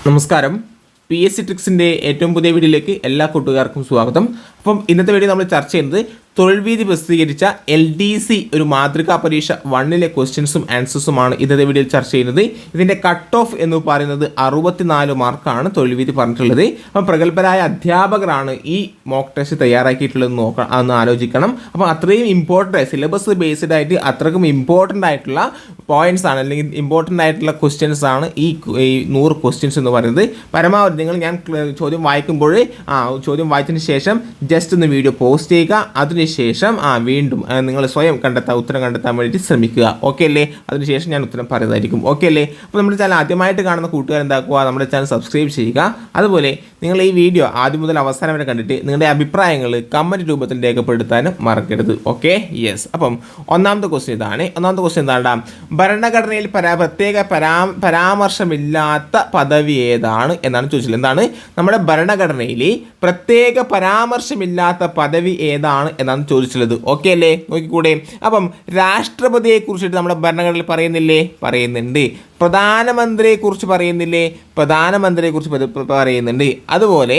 നമസ്കാരം. PSC ട്രിക്സിൻ്റെ ഏറ്റവും പുതിയ വീഡിയോയിലേക്ക് എല്ലാ കൂട്ടുകാർക്കും സ്വാഗതം. അപ്പം ഇന്നത്തെ വീഡിയോ നമ്മൾ ചർച്ച ചെയ്യുന്നത് തൊഴിൽ വീതി പ്രസിദ്ധീകരിച്ച LDC ഒരു മാതൃകാ പരീക്ഷ 1ലെ ക്വസ്റ്റ്യൻസും ആൻസേഴ്സുമാണ് ഇന്നത്തെ വീഡിയോയിൽ ചർച്ച ചെയ്യുന്നത്. ഇതിൻ്റെ കട്ട് ഓഫ് എന്ന് പറയുന്നത് 64 മാർക്കാണ് തൊഴിൽ വീതി പറഞ്ഞിട്ടുള്ളത്. അപ്പം പ്രഗത്ഭരായ അധ്യാപകരാണ് ഈ മോക്ക് ടെസ്റ്റ് തയ്യാറാക്കിയിട്ടുള്ളത് എന്ന് ആലോചിക്കണം. അപ്പം അത്രയും ഇമ്പോർട്ടൻ്റ് സിലബസ് ബേസ്ഡ് ആയിട്ട് അത്രക്കും ഇമ്പോർട്ടൻ്റ് ആയിട്ടുള്ള പോയിന്റ്സ് ആണ്, അല്ലെങ്കിൽ ഇമ്പോർട്ടൻ്റ് ആയിട്ടുള്ള ക്വസ്റ്റ്യൻസ് ആണ് ഈ 100 ക്വസ്റ്റ്യൻസ് എന്ന് പറയുന്നത്. പരമാവധി ഞാൻ ചോദ്യം വായിക്കുമ്പോൾ ചോദ്യം വായിച്ചതിന് ശേഷം ജസ്റ്റ് ഒന്ന് വീഡിയോ പോസ്റ്റ് ചെയ്യുക. അതിനുശേഷം വീണ്ടും നിങ്ങൾ സ്വയം ഉത്തരം കണ്ടെത്താൻ വേണ്ടിയിട്ട് ശ്രമിക്കുക. ഓക്കെ അല്ലേ? അതിനുശേഷം ഞാൻ ഉത്തരം പറയുന്നതായിരിക്കും. ഓക്കെ അല്ലേ? അപ്പോൾ നമ്മുടെ ചാനൽ ആദ്യമായിട്ട് കാണുന്ന കൂട്ടുകാർ എന്താക്കുക, നമ്മുടെ ചാനൽ സബ്സ്ക്രൈബ് ചെയ്യുക. അതുപോലെ നിങ്ങൾ ഈ വീഡിയോ ആദ്യം മുതൽ അവസാനം വരെ കണ്ടിട്ട് നിങ്ങളുടെ അഭിപ്രായങ്ങൾ കമൻറ്റ് രൂപത്തിൽ രേഖപ്പെടുത്താനും മറക്കരുത്. Okay, yes. അപ്പം ഒന്നാമത്തെ ക്വസ്റ്റ്യൻ ഇതാണ്. ഒന്നാമത്തെ ക്വസ്റ്റ്യൻ എന്താണ്? ഭരണഘടനയിൽ പ്രത്യേക പരാമർശമില്ലാത്ത പദവി ഏതാണ് എന്നാണ് ചോദിച്ചത്. എന്താണ് നമ്മുടെ ഭരണഘടനയിൽ പ്രത്യേക പരാമർശമില്ലാത്ത പദവി ഏതാണ് എന്നാണ് ചോദിച്ചുള്ളത്. ഓക്കെ അല്ലേ? നോക്കിക്കൂടെ. അപ്പം രാഷ്ട്രപതിയെ കുറിച്ചിട്ട് നമ്മുടെ ഭരണഘടനയിൽ പറയുന്നുണ്ട്. പ്രധാനമന്ത്രിയെ കുറിച്ച് പറയുന്നില്ലേ? പ്രധാനമന്ത്രിയെ കുറിച്ച് പറയുന്നുണ്ട്. അതുപോലെ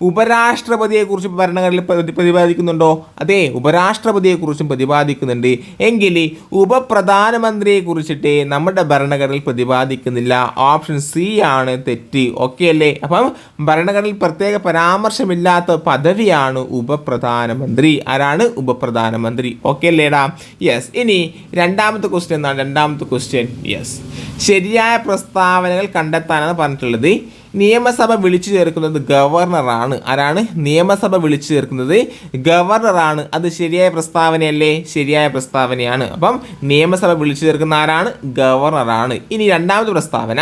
ഉപരാഷ്ട്രപതിയെ കുറിച്ച് ഭരണഘടനയിൽ പ്രതിപാദിക്കുന്നുണ്ടോ? അതെ, ഉപരാഷ്ട്രപതിയെ കുറിച്ചും പ്രതിപാദിക്കുന്നുണ്ട്. എങ്കിൽ ഉപപ്രധാനമന്ത്രിയെ കുറിച്ചിട്ട് നമ്മുടെ ഭരണഘടനയിൽ പ്രതിപാദിക്കുന്നില്ല. ഓപ്ഷൻ സി ആണ് തെറ്റ്. ഓക്കെ അല്ലേ? അപ്പം ഭരണഘടനയിൽ പ്രത്യേക പരാമർശമില്ലാത്ത പദവിയാണ് ഉപപ്രധാനമന്ത്രി. ആരാണ്? ഉപപ്രധാനമന്ത്രി. ഓക്കെ അല്ലേടാ? യെസ്. ഇനി രണ്ടാമത്തെ ക്വസ്റ്റ്യൻ എന്താണ്? രണ്ടാമത്തെ ക്വസ്റ്റ്യൻ യെസ്, ശരിയായ പ്രസ്താവനകൾ കണ്ടെത്താനാണ് പറഞ്ഞിട്ടുള്ളത്. നിയമസഭ വിളിച്ചു ചേർക്കുന്നത് ഗവർണറാണ്. ആരാണ്? നിയമസഭ വിളിച്ചു ചേർക്കുന്നത് ഗവർണറാണ്. അത് ശരിയായ പ്രസ്താവനയല്ലേ? ശരിയായ പ്രസ്താവനയാണ്. അപ്പം നിയമസഭ വിളിച്ചു ചേർക്കുന്ന ആരാണ്? ഗവർണറാണ്. ഇനി രണ്ടാമത്തെ പ്രസ്താവന,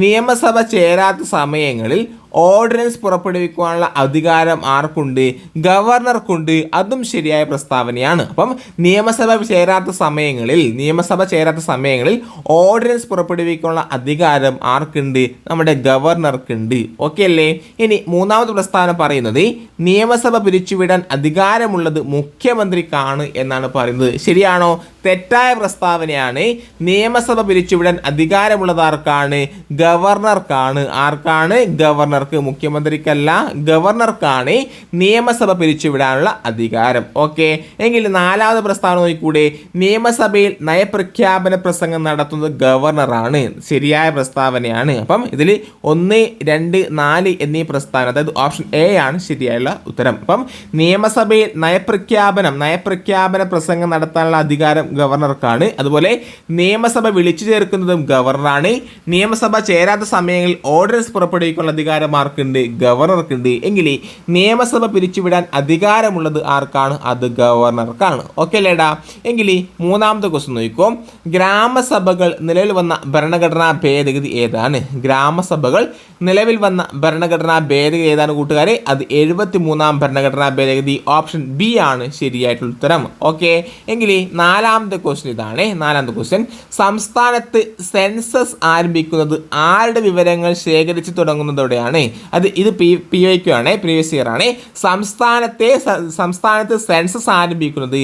നിയമസഭ ചേരാത്ത സമയങ്ങളിൽ ഓർഡിനൻസ് പുറപ്പെടുവിക്കാനുള്ള അധികാരം ആർക്കുണ്ട്? ഗവർണർക്കുണ്ട്. അതും ശരിയായ പ്രസ്താവനയാണ്. അപ്പം നിയമസഭ ചേരാത്ത സമയങ്ങളിൽ ഓർഡിനൻസ് പുറപ്പെടുവിക്കാനുള്ള അധികാരം ആർക്കുണ്ട്? നമ്മുടെ ഗവർണർക്കുണ്ട്. ഓക്കെ അല്ലേ? ഇനി മൂന്നാമത്തെ പ്രസ്താവന പറയുന്നത് നിയമസഭ പിരിച്ചുവിടാൻ അധികാരമുള്ളത് മുഖ്യമന്ത്രിക്കാണ് എന്നാണ് പറയുന്നത്. ശരിയാണോ? തെറ്റായ പ്രസ്താവനയാണ്. നിയമസഭ പിരിച്ചുവിടാൻ അധികാരമുള്ളത് ആർക്കാണ്? ഗവർണർക്കാണ്. ആർക്കാണ്? ഗവർണർക്ക്. മുഖ്യമന്ത്രിക്കല്ല, ഗവർണർക്കാണ് നിയമസഭ പിരിച്ചുവിടാനുള്ള അധികാരം. ഓക്കെ. എങ്കിൽ നാലാമത് പ്രസ്താവന നോക്കിക്കൂടെ. നിയമസഭയിൽ നയപ്രഖ്യാപന പ്രസംഗം നടത്തുന്നത് ഗവർണറാണ്. ശരിയായ പ്രസ്താവനയാണ്. അപ്പം ഇതിൽ 1, 2, 4 എന്നീ പ്രസ്താവന, അതായത് ഓപ്ഷൻ എ ആണ് ശരിയായുള്ള ഉത്തരം. അപ്പം നിയമസഭയിൽ നയപ്രഖ്യാപന പ്രസംഗം നടത്താനുള്ള അധികാരം ഗവർണർക്കാണ്. അതുപോലെ നിയമസഭ വിളിച്ചു ചേർക്കുന്നതും ഗവർണറാണ്. നിയമസഭ ചേരാത്ത സമയങ്ങളിൽ ഓർഡിനൻസ് പുറപ്പെടുവിക്കാനുള്ള അധികാരം ആർക്കുണ്ട്? ഗവർണർക്കുണ്ട്. എങ്കിൽ നിയമസഭ പിരിച്ചുവിടാൻ അധികാരമുള്ളത് ആർക്കാണ്? അത് ഗവർണർക്കാണ്. ഓക്കെ അല്ലേടാ? എങ്കിൽ മൂന്നാമത്തെ ക്വസ്റ്റ്യൻ നോക്കിക്കോ. ഗ്രാമസഭകൾ നിലവിൽ വന്ന ഭരണഘടനാ ഭേദഗതി ഏതാണ്? ഗ്രാമസഭകൾ നിലവിൽ വന്ന ഭരണഘടനാ ഭേദഗതി ഏതാണ് കൂട്ടുകാരെ? അത് 73ാം ഭരണഘടനാ ഭേദഗതി. ഓപ്ഷൻ ബി ആണ് ശരിയായിട്ടുള്ള ഉത്തരം. ഓക്കെ. എങ്കിൽ നാലാമത്തെ ക്വസ്റ്റ്യൻ ഇതാണ്. നാലാമത്തെ ക്വസ്റ്റ്യൻ, സംസ്ഥാനത്ത് സെൻസസ് ആരംഭിക്കുന്നത് ആരുടെ വിവരങ്ങൾ ശേഖരിച്ച് തുടങ്ങുന്നതോടെയാണ്? ഇത് PYQ ആണ്, പ്രീവിയസ് ഇയർ ആണ്. സംസ്ഥാനത്ത് സെൻസസ് ആരംഭിക്കുന്നത്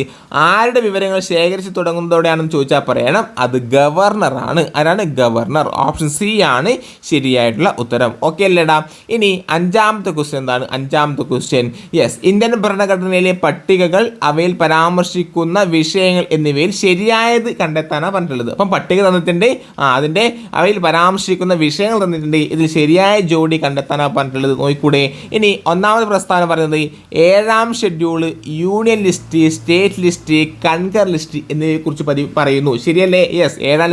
ആരുടെ വിവരങ്ങൾ ശേഖരിച്ച് തുടങ്ങുന്നതോടെയാണെന്ന് ചോദിച്ചാൽ പറയണം അത് ഗവർണറാണ്. ആരാണ്? ഗവർണർ. ഓപ്ഷൻ സി ആണ് ശരിയായിട്ടുള്ള ഉത്തരം. ഓക്കെ അല്ലേടാ? ഇനി അഞ്ചാമത്തെ ക്വസ്റ്റ്യൻ എന്താണ്? അഞ്ചാമത്തെ ക്വസ്റ്റ്യൻ യെസ്, ഇന്ത്യൻ ഭരണഘടനയിലെ പട്ടികകൾ, അവയിൽ പരാമർശിക്കുന്ന വിഷയങ്ങൾ എന്നിവയിൽ ശരിയായത് കണ്ടെത്താനാണ് പറഞ്ഞിട്ടുള്ളത്. അപ്പം പട്ടിക തന്നിട്ടുണ്ട്, അതിൻ്റെ അവയിൽ പരാമർശിക്കുന്ന വിഷയങ്ങൾ തന്നിട്ടുണ്ട്. ഇതിൽ ശരിയായ ജോഡി കണ്ടെത്താനാണ് പറഞ്ഞിട്ടുള്ളത്. നോക്കിക്കൂടെ. ഇനി ഒന്നാമത് പ്രസ്താവന പറയുന്നത് 7ാം schedule union list, state list, concurrent list എന്നിവയെ കുറിച്ച് പറയുന്നു. ശരിയല്ലേ? യെസ്. 7ാം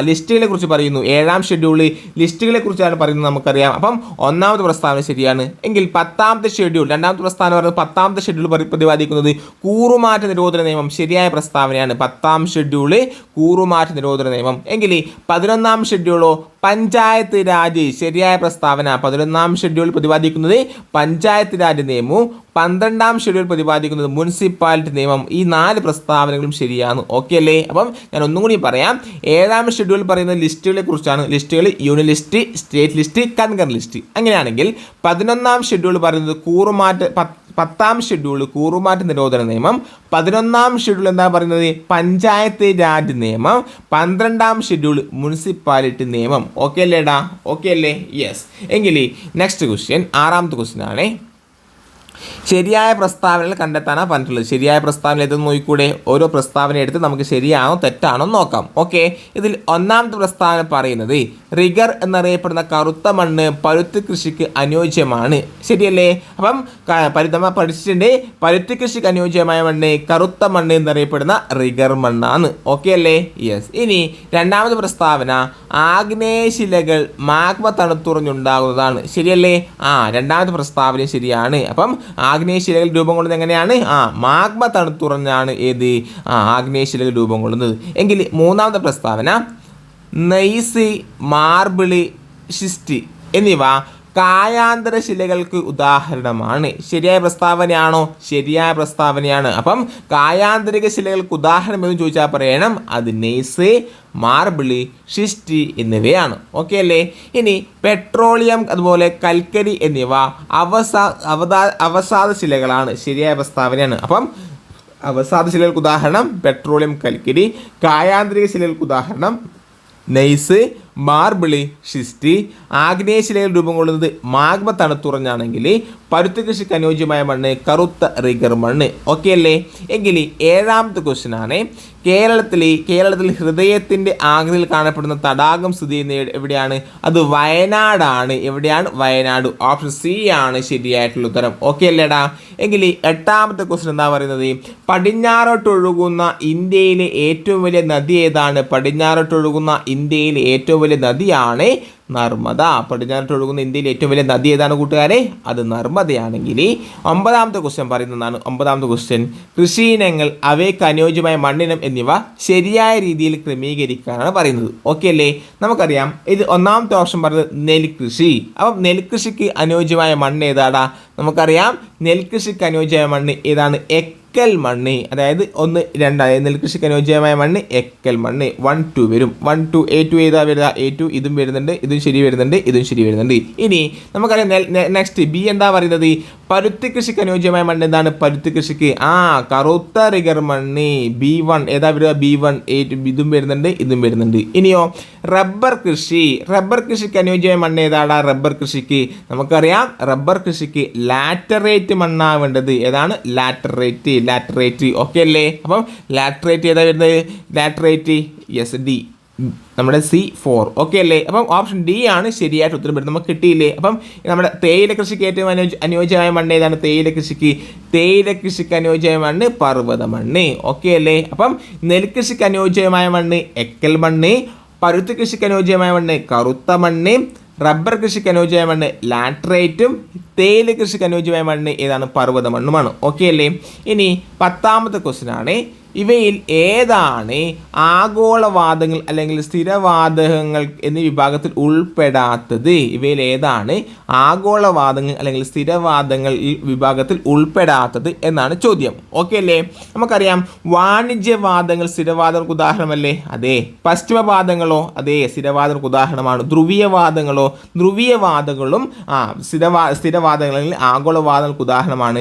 ലിസ്റ്റുകളെ കുറിച്ച് പറയുന്നു. 7ാം ഷെഡ്യൂൾ ലിസ്റ്റുകളെ കുറിച്ചാണ് പറയുന്നത്, നമുക്കറിയാം. അപ്പം ഒന്നാമത്തെ പ്രസ്താവന ശരിയാണ്. എങ്കിൽ 10ാമത്തെ ഷെഡ്യൂൾ, രണ്ടാമത്തെ പ്രസ്താവന പറയുന്നത് 10ാമത്തെ ഷെഡ്യൂൾ പ്രതിപാദിക്കുന്നത് കൂറുമാറ്റ നിരോധന നിയമം. ശരിയായ പ്രസ്താവനയാണ്. 10ാം ഷെഡ്യൂൾ കൂറുമാറ്റ നിരോധന നിയമം. എങ്കിൽ 11ാം ഷെഡ്യൂളോ പഞ്ചായത്ത് രാജ്. ശരിയായ പ്രസ്താവന. 11ാം ഷെഡ്യൂൾ പ്രതിപാദിക്കുന്നത് പഞ്ചായത്ത് രാജ് നിയമവും 12ാം ഷെഡ്യൂൾ പ്രതിപാദിക്കുന്നത് മുനിസിപ്പാലിറ്റി നിയമം. ഈ 4 പ്രസ്താവനകളും ശരിയാണ്. ഓക്കെ അല്ലേ? അപ്പം ഞാൻ ഒന്നും കൂടി പറയാം. 7ാം ഷെഡ്യൂൾ പറയുന്ന ലിസ്റ്റുകളെ കുറിച്ചാണ്. ലിസ്റ്റുകൾ union list, state list, concurrent list. അങ്ങനെയാണെങ്കിൽ 11ാം ഷെഡ്യൂൾ പറയുന്നത് 10ാം ഷെഡ്യൂൾ കൂറുമാറ്റ നിരോധന നിയമം, 11ാം ഷെഡ്യൂൾ എന്താ പറയുന്നത് പഞ്ചായത്ത് രാജ് നിയമം, 12ാം ഷെഡ്യൂൾ മുനിസിപ്പാലിറ്റി നിയമം. ഓക്കെ അല്ലേടാ? ഓക്കെ അല്ലേ? യെസ്. എങ്കിൽ നെക്സ്റ്റ് ക്വസ്റ്റ്യൻ 6ാമത്തെ ക്വസ്റ്റ്യൻ ആണ്. ശരിയായ പ്രസ്താവനകൾ കണ്ടെത്താനാണ് പറഞ്ഞിട്ടുള്ളത്. ശരിയായ പ്രസ്താവന ഏതെന്ന് നോക്കിക്കൂടെ? ഓരോ പ്രസ്താവന എടുത്ത് നമുക്ക് ശരിയാണോ തെറ്റാണോ നോക്കാം. ഓക്കെ, ഇതിൽ 1ാമത്തെ പ്രസ്താവന പറയുന്നത് റിഗർ എന്നറിയപ്പെടുന്ന കറുത്ത മണ്ണ് പരുത്തി കൃഷിക്ക് അനുയോജ്യമാണ്. ശരിയല്ലേ? അപ്പം നമ്മൾ പഠിച്ചിട്ടുണ്ട് പരുത്തി കൃഷിക്ക് അനുയോജ്യമായ മണ്ണ് കറുത്ത മണ്ണ് എന്നറിയപ്പെടുന്ന റിഗർ മണ്ണാണ്. ഓക്കെ അല്ലേ? യെസ്. ഇനി 2ാമത്തെ പ്രസ്താവന ആഗ്നേയശിലകൾ മാഗ്മ തണുത്തുറഞ്ഞുണ്ടാകുന്നതാണ്. ശരിയല്ലേ? 2ാമത്തെ പ്രസ്താവന ശരിയാണ്. അപ്പം ആഗ്നേയശിലകൾ രൂപം കൊള്ളുന്നത് എങ്ങനെയാണ്? മാഗ്മ തണുത്തുറഞ്ഞാണ് ഏത് ആഗ്നേയശിലകൾ രൂപം കൊള്ളുന്നത്. എങ്കിൽ 3ാമത്തെ പ്രസ്താവന നെയ്സ്, മാർബിള്, ഷിസ്റ്റ് എന്നിവ കായാന്തര ശിലകൾക്ക് ഉദാഹരണമാണ്. ശരിയായ പ്രസ്താവനയാണോ? ശരിയായ പ്രസ്താവനയാണ്. അപ്പം കായാന്തരിക ശിലകൾക്ക് ഉദാഹരണം എന്ന് ചോദിച്ചാൽ പറയണം അത് നെയ്സ്, മാർബിള്, ഷിസ്റ്റ് എന്നിവയാണ്. ഓക്കെ അല്ലേ? ഇനി പെട്രോളിയം അതുപോലെ കൽക്കരി എന്നിവ അവസാദ ശിലകളാണ്. ശരിയായ പ്രസ്താവനയാണ്. അപ്പം അവസാദ ശിലകൾക്ക് ഉദാഹരണം പെട്രോളിയം, കൽക്കരി. കായാന്തരിക ശിലകൾക്ക് ഉദാഹരണം നെയ്സ്, മാർബിള്, ഷിസ്റ്റ്. ആഗ്നേയശിലകൾ രൂപം കൊള്ളുന്നത് മാഗ്മ തണുത്തുറഞ്ഞാണെങ്കിൽ പരുത്തി കൃഷിക്ക് അനുയോജ്യമായ മണ്ണ് കറുത്ത റിഗർ മണ്ണ്. ഓക്കെ അല്ലേ? എങ്കിൽ 7ാമത്തെ ക്വസ്റ്റ്യൻ ആണ്. കേരളത്തിൽ ഹൃദയത്തിൻ്റെ ആകൃതിയിൽ കാണപ്പെടുന്ന തടാകം സ്ഥിതി ചെയ്യുന്ന എവിടെയാണ്? അത് വയനാടാണ്. എവിടെയാണ്? വയനാട്. ഓപ്ഷൻ സി ആണ് ശരിയായിട്ടുള്ള ഉത്തരം. ഓക്കെ അല്ലേടാ? എങ്കിൽ 8ാമത്തെ ക്വസ്റ്റ്യൻ എന്താ പറയുന്നത്? പടിഞ്ഞാറോട്ടൊഴുകുന്ന ഇന്ത്യയിലെ ഏറ്റവും വലിയ നദി ഏതാണ്? പടിഞ്ഞാറോട്ടൊഴുകുന്ന ഇന്ത്യയിലെ ഏറ്റവും വലിയ നദിയാണ് നർമ്മദ. പടിഞ്ഞാറോട്ടൊഴുകുന്ന ഇന്ത്യയിലെ ഏറ്റവും വലിയ നദി ഏതാണ് കൂട്ടുകാരെ? അത് നർമ്മദയാണെങ്കിൽ 9ാമത്തെ ക്വസ്റ്റ്യൻ പറയുന്നതാണ്. 9ാമത്തെ ക്വസ്റ്റ്യൻ കൃഷിയിനങ്ങൾ, അവയ്ക്ക് അനുയോജ്യമായ മണ്ണിനം എന്നിവ ശരിയായ രീതിയിൽ ക്രമീകരിക്കാനാണ് പറയുന്നത്. ഓക്കെ അല്ലേ? നമുക്കറിയാം ഇത് 1ാമത്തെ ഓപ്ഷൻ പറയുന്നത് നെൽകൃഷി. അപ്പം നെൽകൃഷിക്ക് അനുയോജ്യമായ മണ്ണ് ഏതാടാ? നമുക്കറിയാം നെൽകൃഷിക്ക് അനുയോജ്യമായ മണ്ണ് ഏതാണ്? എക്കൽ മണ്ണ്. അതായത് 1, 2 അതായത് നെൽകൃഷിക്ക് അനുയോജ്യമായ മണ്ണ് എക്കൽ മണ്ണ്. 1, 2 വരും. 1, 2 A2 ഏതാ വരുക? A2 ഇതും വരുന്നുണ്ട്, ഇതും ശരി വരുന്നുണ്ട്, ഇതും ശരി വരുന്നുണ്ട്. ഇനി നമുക്കറിയാം നെക്സ്റ്റ് ബി എന്താ പറയുന്നത്? പരുത്തി കൃഷിക്ക് അനുയോജ്യമായ മണ്ണ് എന്താണ്? പരുത്തി കൃഷിക്ക് കറുത്ത റിഗർ മണ്ണ്. B1 ഏതാ വരിക? B1. A2 ഇതും വരുന്നുണ്ട്, ഇതും വരുന്നുണ്ട്. ഇനിയോ റബ്ബർ കൃഷി. റബ്ബർ കൃഷിക്ക് അനുയോജ്യമായ മണ്ണ് ഏതാടാ? റബ്ബർ കൃഷിക്ക് നമുക്കറിയാം റബ്ബർ കൃഷിക്ക് ലാറ്ററേറ്റ് മണ്ണാണ് വേണ്ടത്. ഏതാണ്? ലാറ്ററേറ്റ്. ഓക്കെ അല്ലേ? അപ്പം ലാറ്ററേറ്റ് ഏതാ വരുന്നത്? ലാറ്ററേറ്റ്. Yes, D. നമ്മുടെ C4. ഓക്കെ അല്ലേ? അപ്പം ഓപ്ഷൻ ഡി ആണ് ശരിയായിട്ട് ഉത്തരം വരുന്നത്. നമുക്ക് കിട്ടിയില്ലേ? അപ്പം നമ്മുടെ തേയില കൃഷിക്ക് ഏറ്റവും അനുയോജ്യമായ മണ്ണ് ഏതാണ്? തേയില കൃഷിക്ക് അനുയോജ്യമായ മണ്ണ് പർവ്വത മണ്ണ്. ഓക്കെ അല്ലേ? അപ്പം നെൽകൃഷിക്ക് അനുയോജ്യമായ മണ്ണ് എക്കൽ മണ്ണ്, പരുത്തി കൃഷിക്ക് അനുയോജ്യമായ മണ്ണ് കറുത്ത മണ്ണ്, റബ്ബർ കൃഷിക്ക് അനുയോജ്യമായ മണ്ണ് ലാറ്ററേറ്റും, തേയില കൃഷിക്ക് അനുയോജ്യമായ മണ്ണ് ഏതാണ്? പർവ്വത മണ്ണുമാണ്. ഓക്കെ അല്ലേ? ഇനി 10ാമത്തെ ക്വസ്റ്റ്യൻ ആണ്. ഇവയിൽ ഏതാണ് ആഗോളവാദങ്ങൾ അല്ലെങ്കിൽ സ്ഥിരവാദങ്ങൾ എന്നീ വിഭാഗത്തിൽ ഉൾപ്പെടാത്തത്? ഇവയിൽ ഏതാണ് ആഗോളവാദങ്ങൾ അല്ലെങ്കിൽ സ്ഥിരവാദങ്ങൾ ഈ വിഭാഗത്തിൽ ഉൾപ്പെടാത്തത് എന്നാണ് ചോദ്യം. ഓക്കെ അല്ലേ? നമുക്കറിയാം വാണിജ്യവാദങ്ങൾ സ്ഥിരവാദങ്ങൾക്ക് ഉദാഹരണമല്ലേ? അതെ. പശ്ചിമവാദങ്ങളോ? അതെ, സ്ഥിരവാദങ്ങൾക്ക് ഉദാഹരണമാണ്. ധ്രുവീയവാദങ്ങളും സ്ഥിരവാദങ്ങളിൽ ആഗോളവാദങ്ങൾക്ക് ഉദാഹരണമാണ്.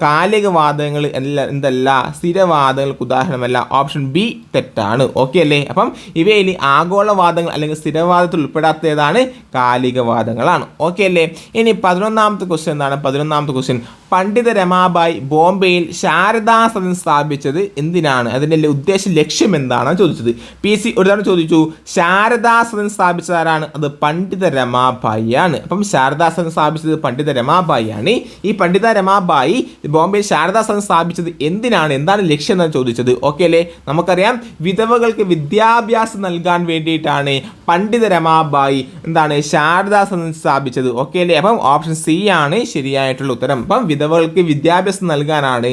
കാലികവാദങ്ങൾ എന്തല്ല സ്ഥിരവാദങ്ങൾ ഉദാഹരണമല്ല. ഓപ്ഷൻ ബി തെറ്റാണ്. ഓക്കെ അല്ലേ? അപ്പം ഇവയിൽ ആഗോളവാദങ്ങൾ അല്ലെങ്കിൽ സ്ഥിരവാദത്തിൽ ഉൾപ്പെടാത്ത ഏതാണ്? കാലികവാദങ്ങളാണ്. ഓക്കെ അല്ലേ? ഇനി 11ാമത്തെ ക്വസ്റ്റ്യൻ എന്താണ്? 11ാമത്തെ ക്വസ്റ്റ്യൻ പണ്ഡിത രമാബായി ബോംബെയിൽ ശാരദാ സദൻ സ്ഥാപിച്ചത് എന്തിനാണ്? അതിൻ്റെ ഉദ്ദേശ ലക്ഷ്യം എന്താണ് ചോദിച്ചത്. PC ഒരു തവണ ചോദിച്ചു ശാരദാ സദൻ സ്ഥാപിച്ചത് ആരാണ്? അത് പണ്ഡിത രമാബായി ആണ്. അപ്പം ശാരദാ സദൻ സ്ഥാപിച്ചത് പണ്ഡിത രമാബായി ആണ്. ഈ പണ്ഡിത രമാബായി ബോംബെയിൽ ശാരദാ സദൻ സ്ഥാപിച്ചത് എന്തിനാണ്? എന്താണ് ലക്ഷ്യം എന്നാണ് ചോദിച്ചത്. ഓക്കെ അല്ലേ? നമുക്കറിയാം വിധവകൾക്ക് വിദ്യാഭ്യാസം നൽകാൻ വേണ്ടിയിട്ടാണ് പണ്ഡിത രമാബായി എന്താണ് ശാരദാ സദൻ സ്ഥാപിച്ചത്. ഓക്കെ അല്ലേ? അപ്പം ഓപ്ഷൻ സി ആണ് ശരിയായിട്ടുള്ള ഉത്തരം. അപ്പം വിധവകൾക്ക് വിദ്യാഭ്യാസം നൽകാനാണ്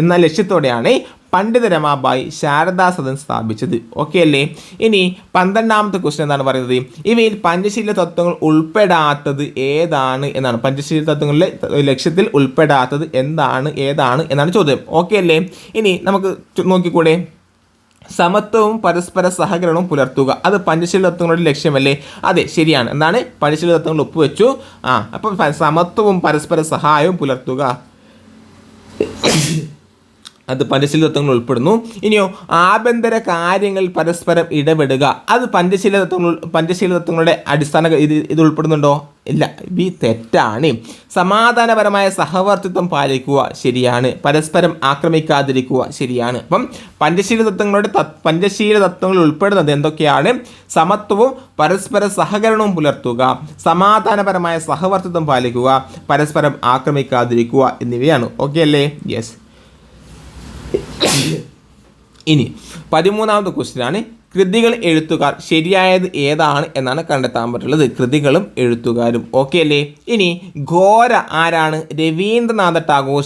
എന്ന ലക്ഷ്യത്തോടെയാണ് പണ്ഡിത രമാബായി ശാരദാ സദൻ സ്ഥാപിച്ചത്. ഓക്കെ അല്ലേ? ഇനി 12ാമത്തെ ക്വസ്റ്റ്യൻ എന്താണ് പറയുന്നത്? ഇവയിൽ പഞ്ചശീല തത്വങ്ങൾ ഉൾപ്പെടാത്തത് ഏതാണ് എന്നാണ്. പഞ്ചശീല തത്വങ്ങളിലെ ലക്ഷ്യത്തിൽ ഉൾപ്പെടാത്തത് ഏതാണ് എന്നാണ് ചോദ്യം. ഓക്കെ അല്ലേ? ഇനി നമുക്ക് നോക്കിക്കൂടെ? സമത്വവും പരസ്പര സഹകരണവും പുലർത്തുക. അത് പഞ്ചശീല തത്വങ്ങളുടെ ലക്ഷ്യമല്ലേ? അതെ, ശരിയാണ്. എന്താണ്? പഞ്ചശീല തത്വങ്ങൾ ഒപ്പുവെച്ചു. അപ്പം സമത്വവും പരസ്പര സഹായവും പുലർത്തുക. അത് പഞ്ചശീല തത്വങ്ങൾ ഉൾപ്പെടുന്നു. ഇനിയോ ആഭ്യന്തര കാര്യങ്ങൾ പരസ്പരം ഇടപെടുക, അത് പഞ്ചശീല തത്വങ്ങളുടെ അടിസ്ഥാന ഇത് ഉൾപ്പെടുന്നുണ്ടോ? ഇല്ല, ബി തെറ്റാണ്. സമാധാനപരമായ സഹവർത്തിത്വം പാലിക്കുക, ശരിയാണ്. പരസ്പരം ആക്രമിക്കാതിരിക്കുക, ശരിയാണ്. അപ്പം പഞ്ചശീല തത്വങ്ങൾ ഉൾപ്പെടുന്നത് എന്തൊക്കെയാണ്? സമത്വവും പരസ്പര സഹകരണവും പുലർത്തുക, സമാധാനപരമായ സഹവർത്തിത്വം പാലിക്കുക, പരസ്പരം ആക്രമിക്കാതിരിക്കുക എന്നിവയാണ്. ഓക്കെ അല്ലേ? യെസ്. ഇനി 13ാമത്തെ ക്വസ്റ്റ്യൻ ആണ്, കൃതികൾ എഴുത്തുകാർ ശരിയായത് ഏതാണ് എന്നാണ് കണ്ടെത്താൻ പറ്റുള്ളത്. കൃതികളും എഴുത്തുകാരും. ഓക്കെ അല്ലേ? ഇനി ഘോര ആരാണ്? രവീന്ദ്രനാഥ ടാഗോർ.